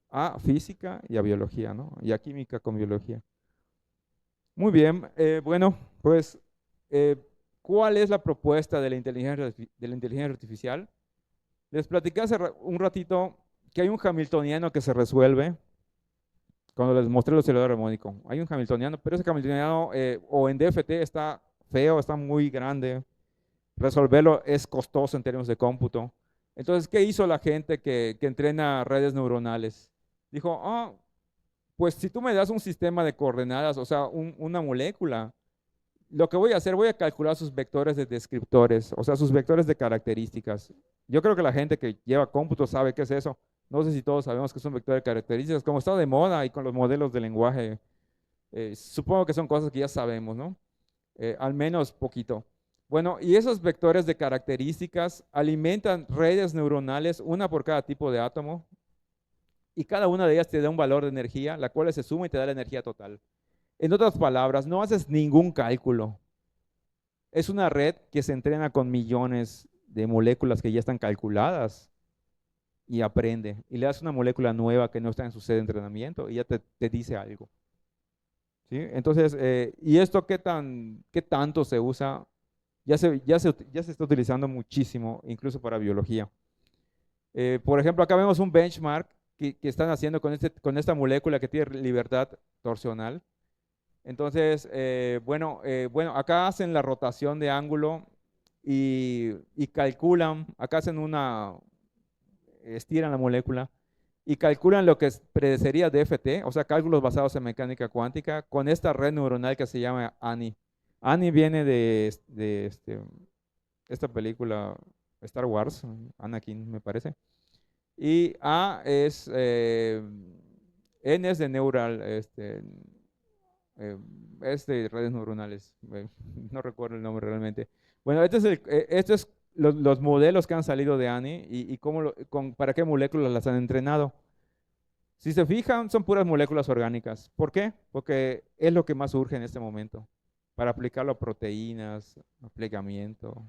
a física y a biología, ¿no? Y a química con biología. Muy bien, bueno, pues ¿cuál es la propuesta de la inteligencia artificial? Les platicé hace un ratito que hay un hamiltoniano que se resuelve cuando les mostré el oscilador armónico. Hay un hamiltoniano, pero ese hamiltoniano o en DFT está feo, está muy grande. Resolverlo es costoso en términos de cómputo. Entonces, ¿qué hizo la gente que entrena redes neuronales? Dijo, pues si tú me das un sistema de coordenadas, o sea, una molécula, lo que voy a hacer, voy a calcular sus vectores de descriptores, o sea, sus vectores de características. Yo creo que la gente que lleva cómputo sabe qué es eso. No sé si todos sabemos qué es un vector de características. Como está de moda y con los modelos de lenguaje, supongo que son cosas que ya sabemos, ¿no? Al menos poquito. Bueno, y esos vectores de características alimentan redes neuronales, una por cada tipo de átomo, y cada una de ellas te da un valor de energía, la cual se suma y te da la energía total. En otras palabras, no haces ningún cálculo. Es una red que se entrena con millones de moléculas que ya están calculadas y aprende. Y le das una molécula nueva que no está en su sede de entrenamiento y ya te dice algo. ¿Sí? Entonces, ¿y esto qué tanto se usa? Ya se está utilizando muchísimo, incluso para biología. Por ejemplo, acá vemos un benchmark que están haciendo con esta molécula que tiene libertad torsional. Entonces, bueno, acá hacen la rotación de ángulo y calculan, acá hacen estiran la molécula y calculan lo que predecería DFT, o sea, cálculos basados en mecánica cuántica, con esta red neuronal que se llama ANI. ANI viene de esta película Star Wars, Anakin me parece, y N es de neural, es de redes neuronales, no recuerdo el nombre realmente. Bueno, este es los modelos que han salido de ANI y para qué moléculas las han entrenado. Si se fijan, son puras moléculas orgánicas. ¿Por qué? Porque es lo que más urge en este momento, para aplicarlo a proteínas, a plegamiento,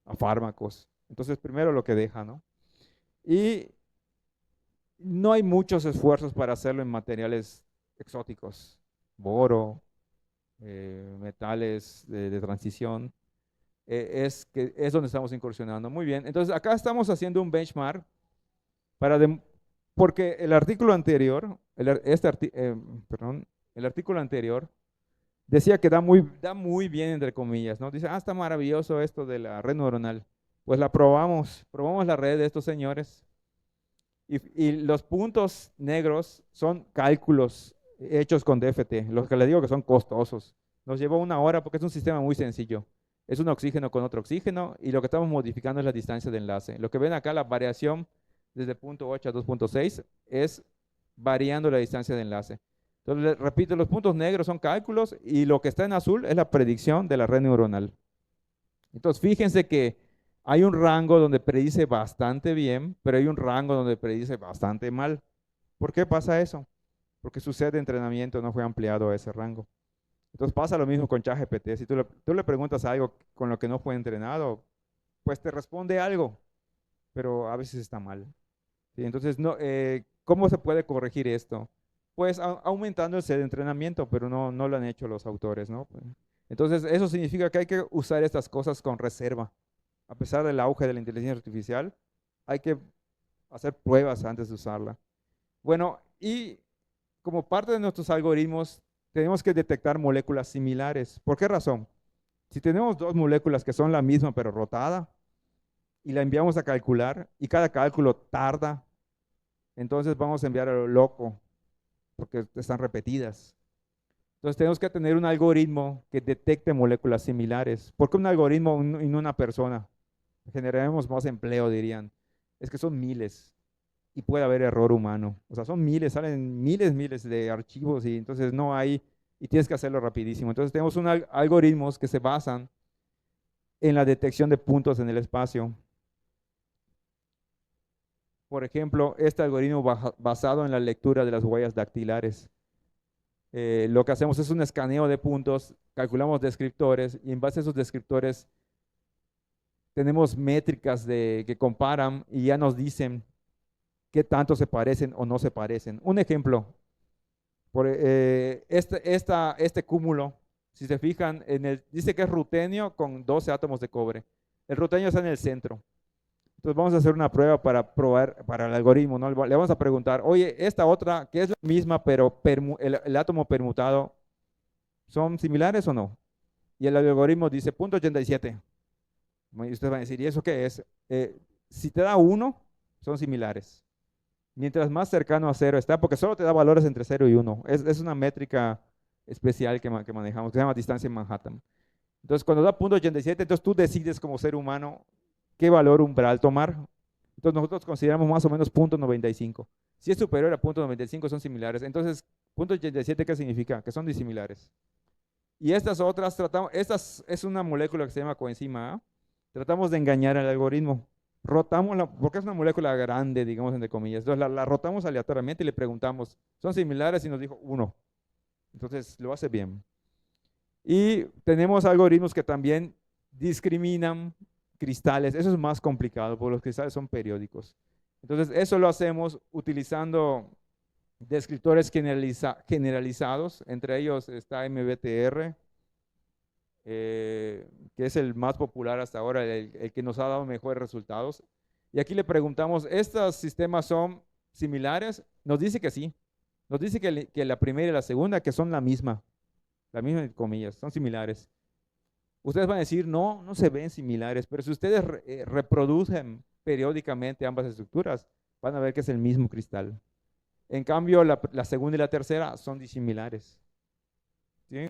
a fármacos. Entonces, primero lo que deja, ¿no? Y no hay muchos esfuerzos para hacerlo en materiales exóticos, boro, metales de transición, es donde estamos incursionando. Muy bien, entonces acá estamos haciendo un benchmark porque el artículo anterior, el artículo anterior decía que da muy bien, entre comillas, ¿no? Dice, está maravilloso esto de la red neuronal. Pues la probamos la red de estos señores y los puntos negros son cálculos hechos con DFT, los que les digo que son costosos. Nos llevó 1 hora porque es un sistema muy sencillo. Es un oxígeno con otro oxígeno y lo que estamos modificando es la distancia de enlace. Lo que ven acá, la variación desde 0.8 a 2.6 es variando la distancia de enlace. Entonces, les repito, los puntos negros son cálculos y lo que está en azul es la predicción de la red neuronal. Entonces, fíjense que hay un rango donde predice bastante bien, pero hay un rango donde predice bastante mal. ¿Por qué pasa eso? Porque su set de entrenamiento no fue ampliado a ese rango. Entonces pasa lo mismo con ChatGPT. Si tú le preguntas algo con lo que no fue entrenado, pues te responde algo, pero a veces está mal. ¿Sí? Entonces, ¿cómo se puede corregir esto? Pues aumentando el set de entrenamiento, pero no lo han hecho los autores, ¿no? Entonces, eso significa que hay que usar estas cosas con reserva. A pesar del auge de la inteligencia artificial, hay que hacer pruebas antes de usarla. Bueno, y como parte de nuestros algoritmos, tenemos que detectar moléculas similares. ¿Por qué razón? Si tenemos dos moléculas que son la misma pero rotada y la enviamos a calcular y cada cálculo tarda, entonces vamos a enviar a lo loco porque están repetidas. Entonces tenemos que tener un algoritmo que detecte moléculas similares. ¿Por qué un algoritmo y no una persona? Generaremos más empleo, dirían. Es que son miles y puede haber error humano. O sea, son miles, salen miles de archivos y entonces no hay, y tienes que hacerlo rapidísimo. Entonces tenemos algoritmos que se basan en la detección de puntos en el espacio. Por ejemplo, este algoritmo basado en la lectura de las huellas dactilares. Lo que hacemos es un escaneo de puntos, calculamos descriptores y en base a esos descriptores tenemos métricas que comparan y ya nos dicen qué tanto se parecen o no se parecen. Un ejemplo, este cúmulo Si se fijan, dice que es rutenio con 12 átomos de cobre. El rutenio está en el centro. Entonces vamos a hacer una prueba para probar para el algoritmo, ¿no? Le vamos a preguntar, oye, esta otra, que es la misma, pero el átomo permutado, ¿son similares o no? Y el algoritmo dice 0.87. Y ustedes van a decir, ¿y eso qué es? Si te da 1, son similares. Mientras más cercano a 0 está, porque solo te da valores entre 0 y 1. Es una métrica especial que manejamos, que se llama distancia en Manhattan. Entonces, cuando da 0.87, entonces tú decides como ser humano qué valor umbral tomar. Entonces, nosotros consideramos más o menos 0.95. Si es superior a 0.95, son similares. Entonces, 0.87, ¿qué significa? Que son disimilares. Y estas otras, estas es una molécula que se llama coenzima A. Tratamos de engañar al algoritmo. Rotamos, porque es una molécula grande, digamos, entre comillas. Entonces, la rotamos aleatoriamente y le preguntamos, ¿son similares? Y nos dijo 1. Entonces, lo hace bien. Y tenemos algoritmos que también discriminan cristales. Eso es más complicado, porque los cristales son periódicos. Entonces, eso lo hacemos utilizando descriptores generalizados. Entre ellos está MBTR, que es el más popular hasta ahora, el que nos ha dado mejores resultados. Y aquí le preguntamos, ¿estos sistemas son similares? Nos dice que sí. Nos dice que la primera y la segunda, que son la misma entre comillas, son similares. Ustedes van a decir, no, no se ven similares, pero si ustedes reproducen periódicamente ambas estructuras, van a ver que es el mismo cristal. En cambio, la segunda y la tercera son disimilares. ¿Sí?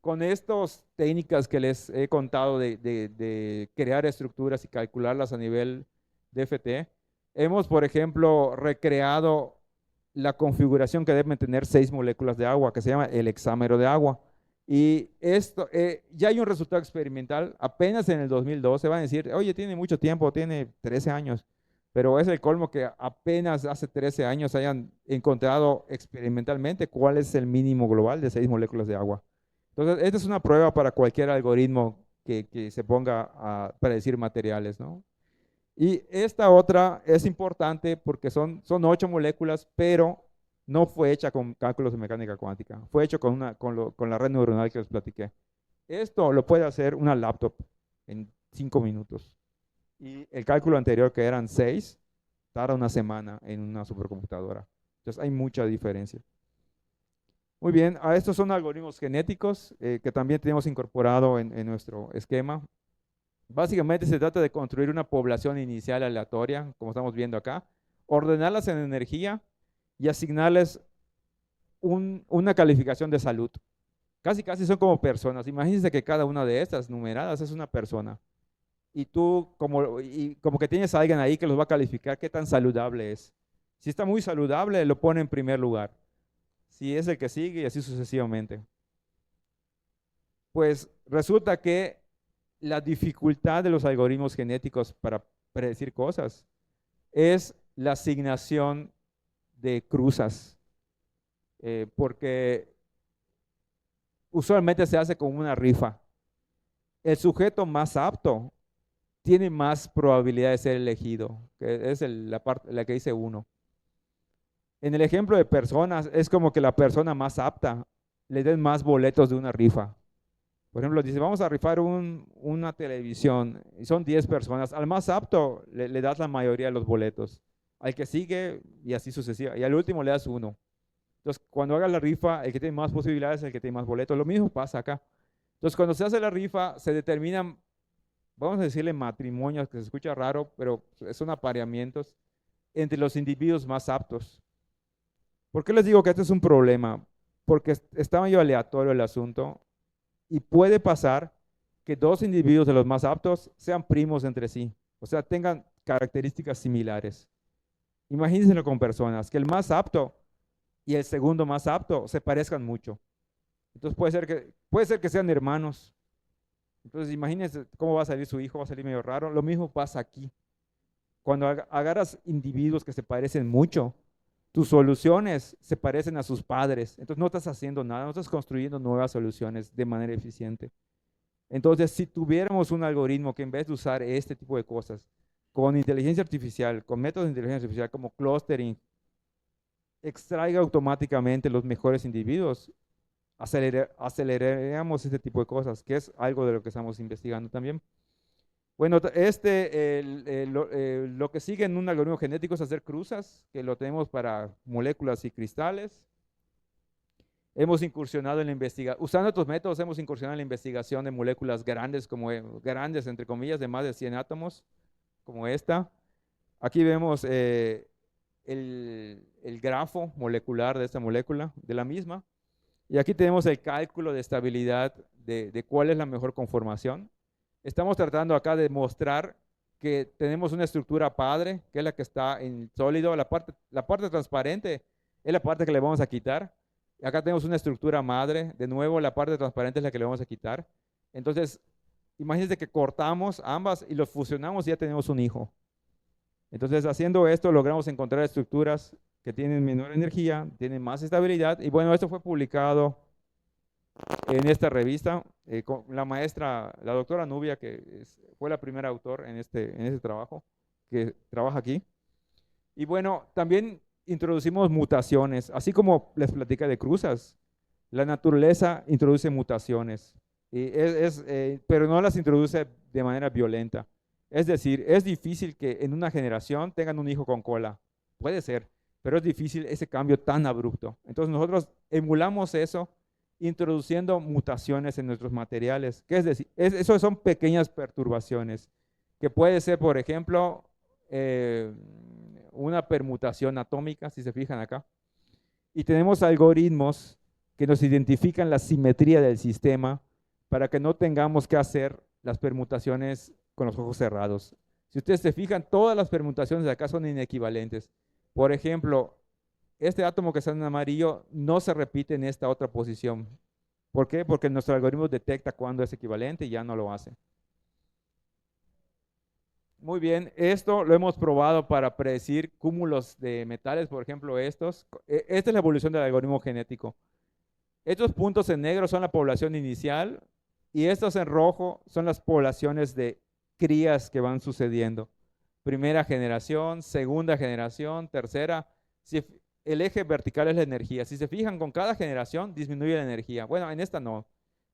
Con estas técnicas que les he contado de crear estructuras y calcularlas a nivel DFT, hemos, por ejemplo, recreado la configuración que deben tener 6 moléculas de agua, que se llama el hexámero de agua. Y esto, ya hay un resultado experimental, apenas en el 2012, van a decir, oye, tiene mucho tiempo, tiene 13 años, pero es el colmo que apenas hace 13 años hayan encontrado experimentalmente cuál es el mínimo global de 6 moléculas de agua. Entonces, esta es una prueba para cualquier algoritmo que se ponga a predecir materiales, ¿no? Y esta otra es importante porque son 8 moléculas, pero no fue hecha con cálculos de mecánica cuántica. Fue hecho con la red neuronal que les platiqué. Esto lo puede hacer una laptop en 5 minutos. Y el cálculo anterior, que eran 6, tarda una semana en una supercomputadora. Entonces hay mucha diferencia. Muy bien, estos son algoritmos genéticos que también tenemos incorporado en nuestro esquema. Básicamente se trata de construir una población inicial aleatoria, como estamos viendo acá, ordenarlas en energía y asignarles una calificación de salud. Casi son como personas. Imagínense que cada una de estas numeradas es una persona. Y tú como que tienes a alguien ahí que los va a calificar qué tan saludable es. Si está muy saludable, lo pone en primer lugar. Si es el que sigue y así sucesivamente. Pues resulta que la dificultad de los algoritmos genéticos para predecir cosas es la asignación de cruzas, porque usualmente se hace con una rifa. El sujeto más apto tiene más probabilidad de ser elegido, que es la que dice 1. En el ejemplo de personas, es como que la persona más apta le den más boletos de una rifa. Por ejemplo, dice, vamos a rifar una televisión y son 10 personas. Al más apto le das la mayoría de los boletos. Al que sigue y así sucesivamente. Y al último le das 1. Entonces, cuando hagas la rifa, el que tiene más posibilidades es el que tiene más boletos. Lo mismo pasa acá. Entonces, cuando se hace la rifa, se determinan, vamos a decirle matrimonios, que se escucha raro, pero son apareamientos entre los individuos más aptos. ¿Por qué les digo que este es un problema? Porque está medio aleatorio el asunto. Y puede pasar que 2 individuos de los más aptos sean primos entre sí, o sea, tengan características similares. Imagínenselo con personas, que el más apto y el segundo más apto se parezcan mucho. Entonces puede ser que sean hermanos. Entonces imagínense cómo va a salir su hijo, va a salir medio raro. Lo mismo pasa aquí. Cuando agarras individuos que se parecen mucho, tus soluciones se parecen a sus padres. Entonces no estás haciendo nada, no estás construyendo nuevas soluciones de manera eficiente. Entonces, si tuviéramos un algoritmo que en vez de usar este tipo de cosas con inteligencia artificial, con métodos de inteligencia artificial como clustering, extraiga automáticamente los mejores individuos, aceleramos este tipo de cosas, que es algo de lo que estamos investigando también. Bueno, lo que sigue en un algoritmo genético es hacer cruzas, que lo tenemos para moléculas y cristales. Hemos incursionado en la investigación, usando estos métodos hemos incursionado en la investigación de moléculas grandes, grandes entre comillas, de más de 100 átomos, como esta. Aquí vemos el grafo molecular de esta molécula, de la misma. Y aquí tenemos el cálculo de estabilidad de cuál es la mejor conformación. Estamos tratando acá de mostrar que tenemos una estructura padre, que es la que está en sólido. La parte transparente es la parte que le vamos a quitar. Acá tenemos una estructura madre. De nuevo, la parte transparente es la que le vamos a quitar. Entonces, imagínense que cortamos ambas y los fusionamos y ya tenemos un hijo. Entonces, haciendo esto, logramos encontrar estructuras que tienen menor energía, tienen más estabilidad. Y bueno, esto fue publicado en esta revista con la maestra, la doctora Nubia, que fue la primera autor en este trabajo, que trabaja aquí. Y bueno, también introducimos mutaciones, así como les platica de cruzas. La naturaleza introduce mutaciones, pero no las introduce de manera violenta. Es decir, es difícil que en una generación tengan un hijo con cola. Puede ser, pero es difícil ese cambio tan abrupto. Entonces nosotros emulamos eso introduciendo mutaciones en nuestros materiales. ¿Qué es decir? Eso son pequeñas perturbaciones, que puede ser, por ejemplo, una permutación atómica, si se fijan acá. Y tenemos algoritmos que nos identifican la simetría del sistema para que no tengamos que hacer las permutaciones con los ojos cerrados. Si ustedes se fijan, todas las permutaciones de acá son inequivalentes. Por ejemplo, este átomo que está en amarillo no se repite en esta otra posición. ¿Por qué? Porque nuestro algoritmo detecta cuándo es equivalente y ya no lo hace. Muy bien, esto lo hemos probado para predecir cúmulos de metales, por ejemplo estos. Esta es la evolución del algoritmo genético. Estos puntos en negro son la población inicial y estos en rojo son las poblaciones de crías que van sucediendo. Primera generación, segunda generación, tercera. Si el eje vertical es la energía. Si se fijan, con cada generación disminuye la energía. Bueno, en esta no,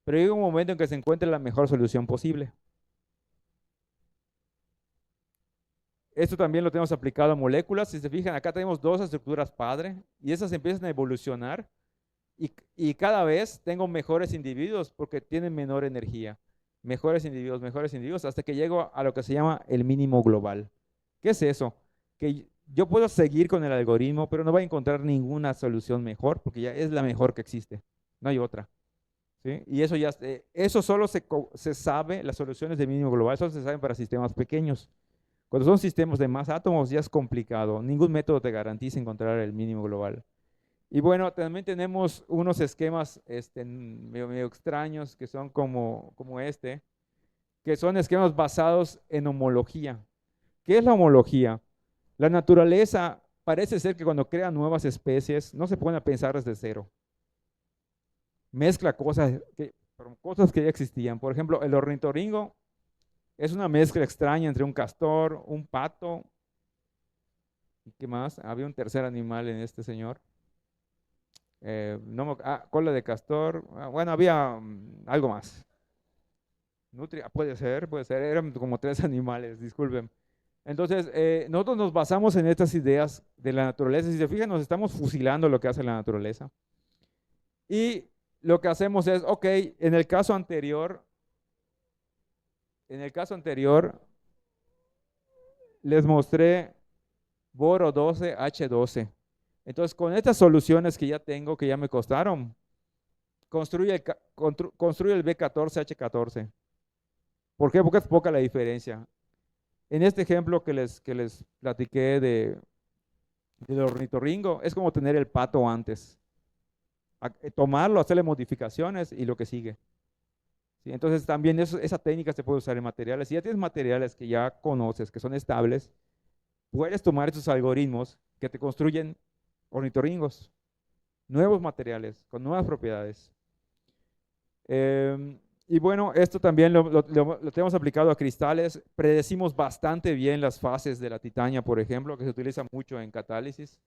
pero llega un momento en que se encuentre la mejor solución posible. Esto también lo tenemos aplicado a moléculas. Si se fijan, acá tenemos dos estructuras padre y esas empiezan a evolucionar y cada vez tengo mejores individuos porque tienen menor energía. Mejores individuos, hasta que llego a lo que se llama el mínimo global. ¿Qué es eso? Que yo puedo seguir con el algoritmo, pero no voy a encontrar ninguna solución mejor porque ya es la mejor que existe. No hay otra. ¿Sí? Y eso solo se sabe, las soluciones de mínimo global solo se saben para sistemas pequeños. Cuando son sistemas de más átomos ya es complicado. Ningún método te garantiza encontrar el mínimo global. Y bueno, también tenemos unos esquemas medio extraños que son como este, que son esquemas basados en homología. ¿Qué es la homología? La naturaleza parece ser que cuando crea nuevas especies no se pone a pensar desde cero. Mezcla cosas que ya existían. Por ejemplo, el ornitorrinco es una mezcla extraña entre un castor, un pato, ¿y qué más? Había un tercer animal en este señor. Cola de castor. Bueno, había algo más. Nutria, puede ser, eran como 3 animales, disculpen. Entonces, nosotros nos basamos en estas ideas de la naturaleza. Si se fijan, nos estamos fusilando lo que hace la naturaleza. Y lo que hacemos es, ok, en el caso anterior, les mostré boro 12, H12. Entonces, con estas soluciones que ya tengo, que ya me costaron, construye el B14H14. ¿Por qué? Porque es poca la diferencia. En este ejemplo que les platiqué del ornitorrinco, es como tener el pato antes. Tomarlo, hacerle modificaciones y lo que sigue. ¿Sí? Entonces, también esa técnica se puede usar en materiales. Si ya tienes materiales que ya conoces, que son estables, puedes tomar esos algoritmos que te construyen ornitorrincos, nuevos materiales, con nuevas propiedades. Y bueno, esto también lo tenemos aplicado a cristales. Predecimos bastante bien las fases de la titania, por ejemplo, que se utiliza mucho en catálisis.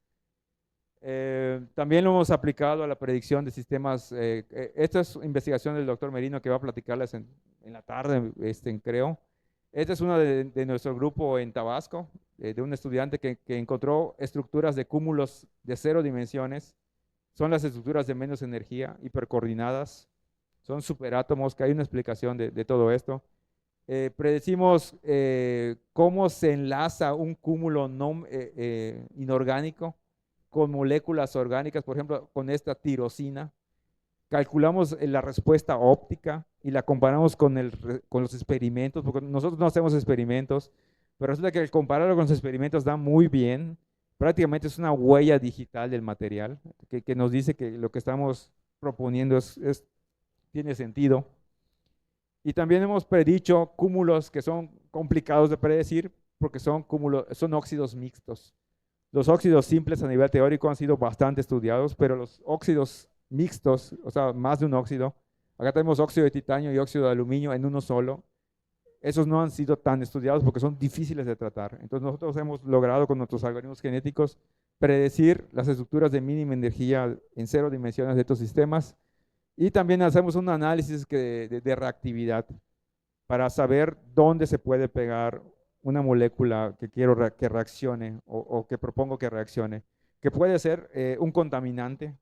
También lo hemos aplicado a la predicción de sistemas. Esta es investigación del doctor Merino que va a platicarles en la tarde, creo. Esta es una de nuestro grupo en Tabasco, de un estudiante que encontró estructuras de cúmulos de 0 dimensiones. Son las estructuras de menos energía, hipercoordinadas. Son superátomos, que hay una explicación de todo esto. Predecimos cómo se enlaza un cúmulo inorgánico con moléculas orgánicas, por ejemplo, con esta tirosina. Calculamos la respuesta óptica y la comparamos con los experimentos, porque nosotros no hacemos experimentos, pero resulta que al compararlo con los experimentos da muy bien. Prácticamente es una huella digital del material que nos dice que lo que estamos proponiendo tiene sentido. Y también hemos predicho cúmulos que son complicados de predecir porque son óxidos mixtos. Los óxidos simples a nivel teórico han sido bastante estudiados, pero los óxidos mixtos, o sea, más de un óxido, acá tenemos óxido de titanio y óxido de aluminio en uno solo, esos no han sido tan estudiados porque son difíciles de tratar. Entonces nosotros hemos logrado con nuestros algoritmos genéticos predecir las estructuras de mínima energía en 0 dimensiones de estos sistemas y también hacemos un análisis de reactividad para saber dónde se puede pegar una molécula que quiero que reaccione o que propongo que reaccione, que puede ser un contaminante.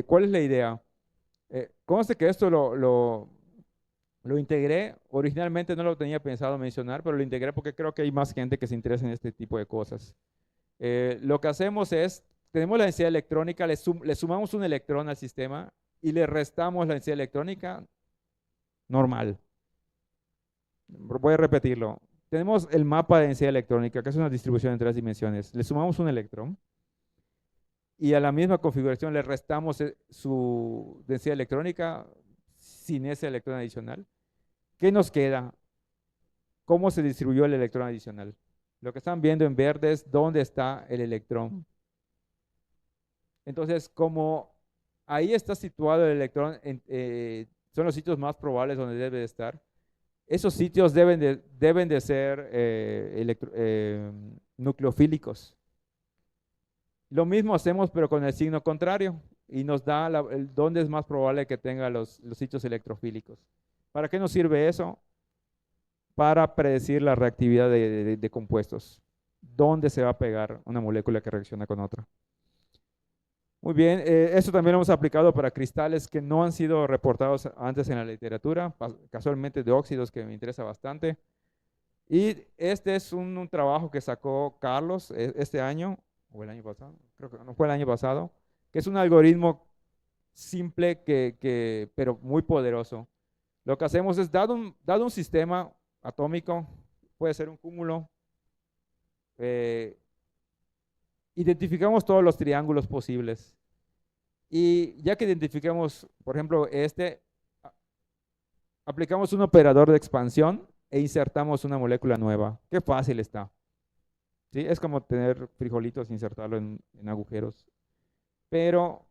¿Cuál es la idea? Conste que esto lo integré, originalmente no lo tenía pensado mencionar, pero lo integré porque creo que hay más gente que se interesa en este tipo de cosas. Lo que hacemos es, tenemos la densidad electrónica, le sumamos un electrón al sistema y le restamos la densidad electrónica normal. Voy a repetirlo. Tenemos el mapa de densidad electrónica, que es una distribución en 3 dimensiones. Le sumamos un electrón y a la misma configuración le restamos su densidad electrónica sin ese electrón adicional. ¿Qué nos queda? ¿Cómo se distribuyó el electrón adicional? Lo que están viendo en verde es dónde está el electrón. Entonces, como ahí está situado el electrón, son los sitios más probables donde debe de estar. Esos sitios deben de ser nucleofílicos. Lo mismo hacemos, pero con el signo contrario, y nos da dónde es más probable que tenga los sitios electrofílicos. ¿Para qué nos sirve eso? Para predecir la reactividad de compuestos. ¿Dónde se va a pegar una molécula que reacciona con otra? Muy bien, esto también lo hemos aplicado para cristales que no han sido reportados antes en la literatura, casualmente de óxidos, que me interesa bastante. Y este es un trabajo que sacó Carlos este año, o el año pasado, creo que no fue el año pasado, que es un algoritmo simple pero muy poderoso. Lo que hacemos es, dado un sistema atómico, puede ser un cúmulo, identificamos todos los triángulos posibles. Y ya que identificamos, por ejemplo, aplicamos un operador de expansión e insertamos una molécula nueva. Qué fácil está. ¿Sí? Es como tener frijolitos e insertarlo en agujeros. Pero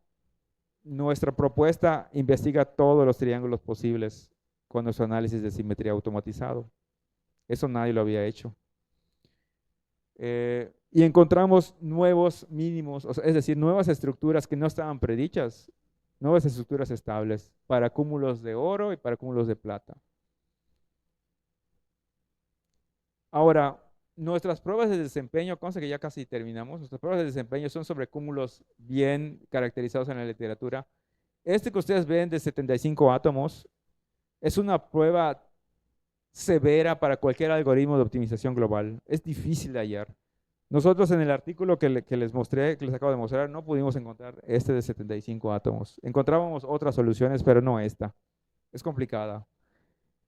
nuestra propuesta investiga todos los triángulos posibles con nuestro análisis de simetría automatizado. Eso nadie lo había hecho. Y encontramos nuevos mínimos, es decir, nuevas estructuras que no estaban predichas, nuevas estructuras estables para cúmulos de oro y para cúmulos de plata. Ahora, nuestras pruebas de desempeño, consta que ya casi terminamos, nuestras pruebas de desempeño son sobre cúmulos bien caracterizados en la literatura. Este que ustedes ven de 75 átomos es una prueba severa para cualquier algoritmo de optimización global. Es difícil de hallar. Nosotros en el artículo que les mostré, que les acabo de mostrar, no pudimos encontrar este de 75 átomos. Encontrábamos otras soluciones, pero no esta. Es complicada.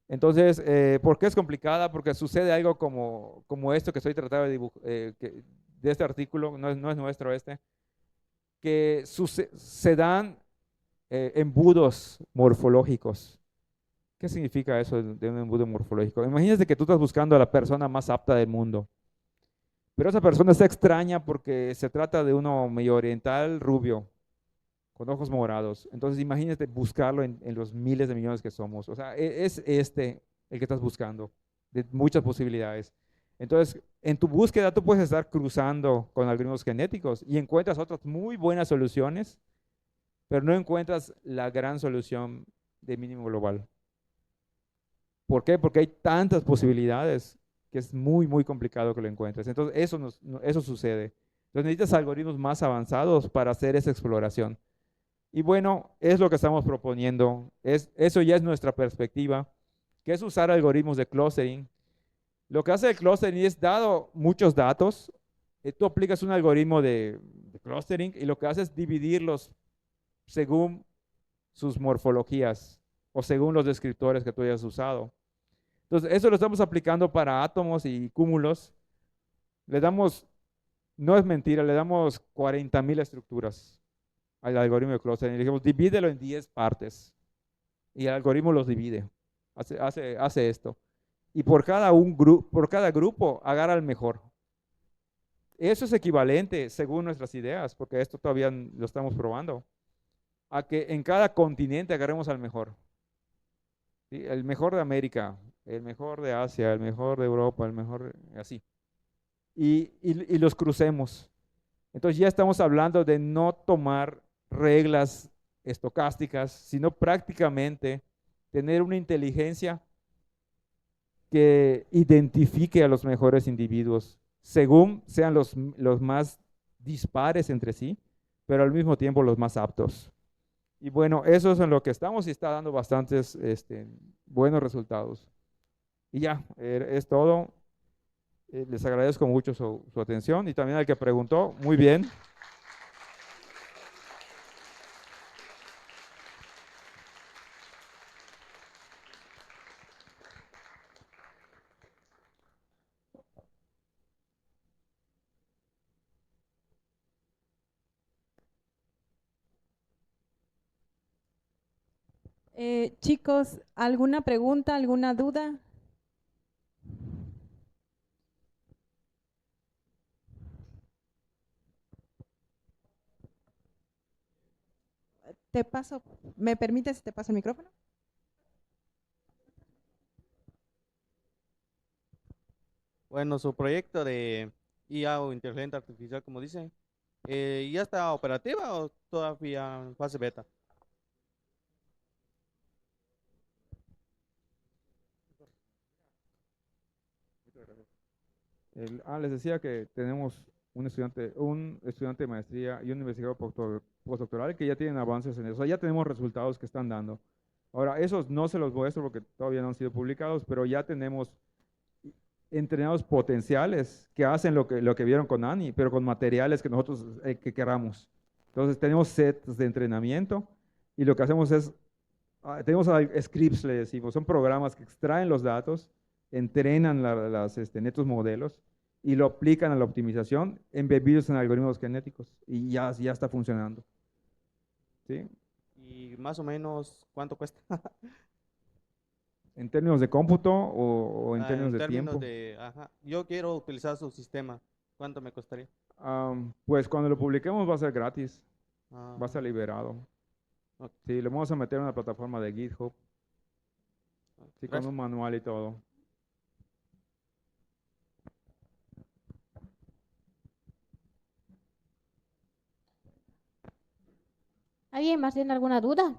Entonces, ¿por qué es complicada? Porque sucede algo como esto que estoy tratando de dibujar, de este artículo, no es nuestro que se dan embudos morfológicos. ¿Qué significa eso de un embudo morfológico? Imagínate que tú estás buscando a la persona más apta del mundo, pero esa persona está extraña porque se trata de uno medio oriental, rubio, con ojos morados. Entonces imagínate buscarlo en los miles de millones que somos. O sea, es el que estás buscando, de muchas posibilidades. Entonces, en tu búsqueda tú puedes estar cruzando con algoritmos genéticos y encuentras otras muy buenas soluciones, pero no encuentras la gran solución de mínimo global. ¿Por qué? Porque hay tantas posibilidades que es muy, muy complicado que lo encuentres. Entonces, eso sucede. Entonces, necesitas algoritmos más avanzados para hacer esa exploración. Y bueno, es lo que estamos proponiendo. Eso ya es nuestra perspectiva, que es usar algoritmos de clustering. Lo que hace el clustering es, dado muchos datos, tú aplicas un algoritmo de clustering y lo que hace es dividirlos según sus morfologías o según los descriptores que tú hayas usado. Entonces, eso lo estamos aplicando para átomos y cúmulos. Le damos, no es mentira, le damos 40,000 estructuras al algoritmo de clustering. Y le dijimos, divídelo en 10 partes. Y el algoritmo los divide. Hace esto. Y por cada grupo, agarra el mejor. Eso es equivalente, según nuestras ideas, porque esto todavía lo estamos probando, a que en cada continente agarremos al mejor. ¿Sí? El mejor de América, el mejor de Asia, el mejor de Europa, el mejor, así. Y los crucemos. Entonces ya estamos hablando de no tomar reglas estocásticas, sino prácticamente tener una inteligencia que identifique a los mejores individuos, según sean los más dispares entre sí, pero al mismo tiempo los más aptos. Y bueno, eso es en lo que estamos y está dando bastantes buenos resultados. Y ya, es todo. Les agradezco mucho su atención y también al que preguntó, muy bien. Chicos, ¿alguna pregunta, alguna duda? Te paso, ¿me permites si te paso el micrófono? Bueno, su proyecto de IA o inteligencia artificial, como dicen, ¿ya está operativa o todavía en fase beta? Les decía que tenemos un estudiante de maestría y un investigador postdoctoral que ya tienen avances en eso. O sea, ya tenemos resultados que están dando. Ahora, esos no se los muestro porque todavía no han sido publicados, pero ya tenemos entrenados potenciales que hacen lo que vieron con Ani, pero con materiales que nosotros que queramos. Entonces, tenemos sets de entrenamiento y lo que hacemos es, tenemos scripts, le decimos, son programas que extraen los datos, entrenan las netos modelos y lo aplican a la optimización embebidos en algoritmos genéticos y ya está funcionando. ¿Sí? Y más o menos, ¿cuánto cuesta? ¿En términos de cómputo o en términos En de términos tiempo? de, ajá, yo quiero utilizar su sistema, ¿cuánto me costaría? Pues cuando lo publiquemos va a ser gratis, va a Ah, ser liberado. ok, Sí, lo vamos a meter en una plataforma de GitHub, ok, sí, con gracias. un manual y todo. ¿Alguien más tiene alguna duda?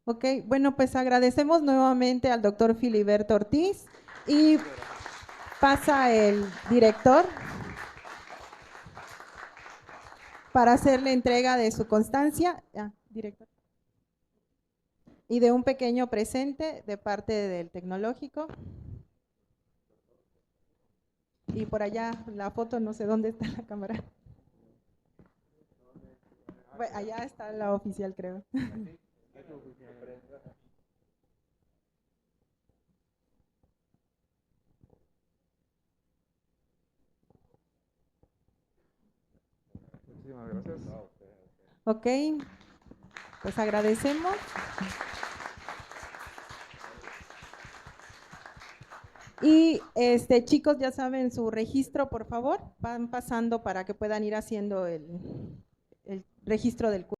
Ok, bueno, pues agradecemos nuevamente al doctor Filiberto Ortiz y pasa el director para hacerle entrega de su constancia. Director. Y de un pequeño presente de parte del tecnológico. Y por allá la foto, no sé dónde está la cámara. Bueno, allá está la oficial, creo. Muchísimas gracias. Ok. Pues agradecemos. Y chicos, ya saben su registro, por favor, van pasando para que puedan ir haciendo el registro del curso.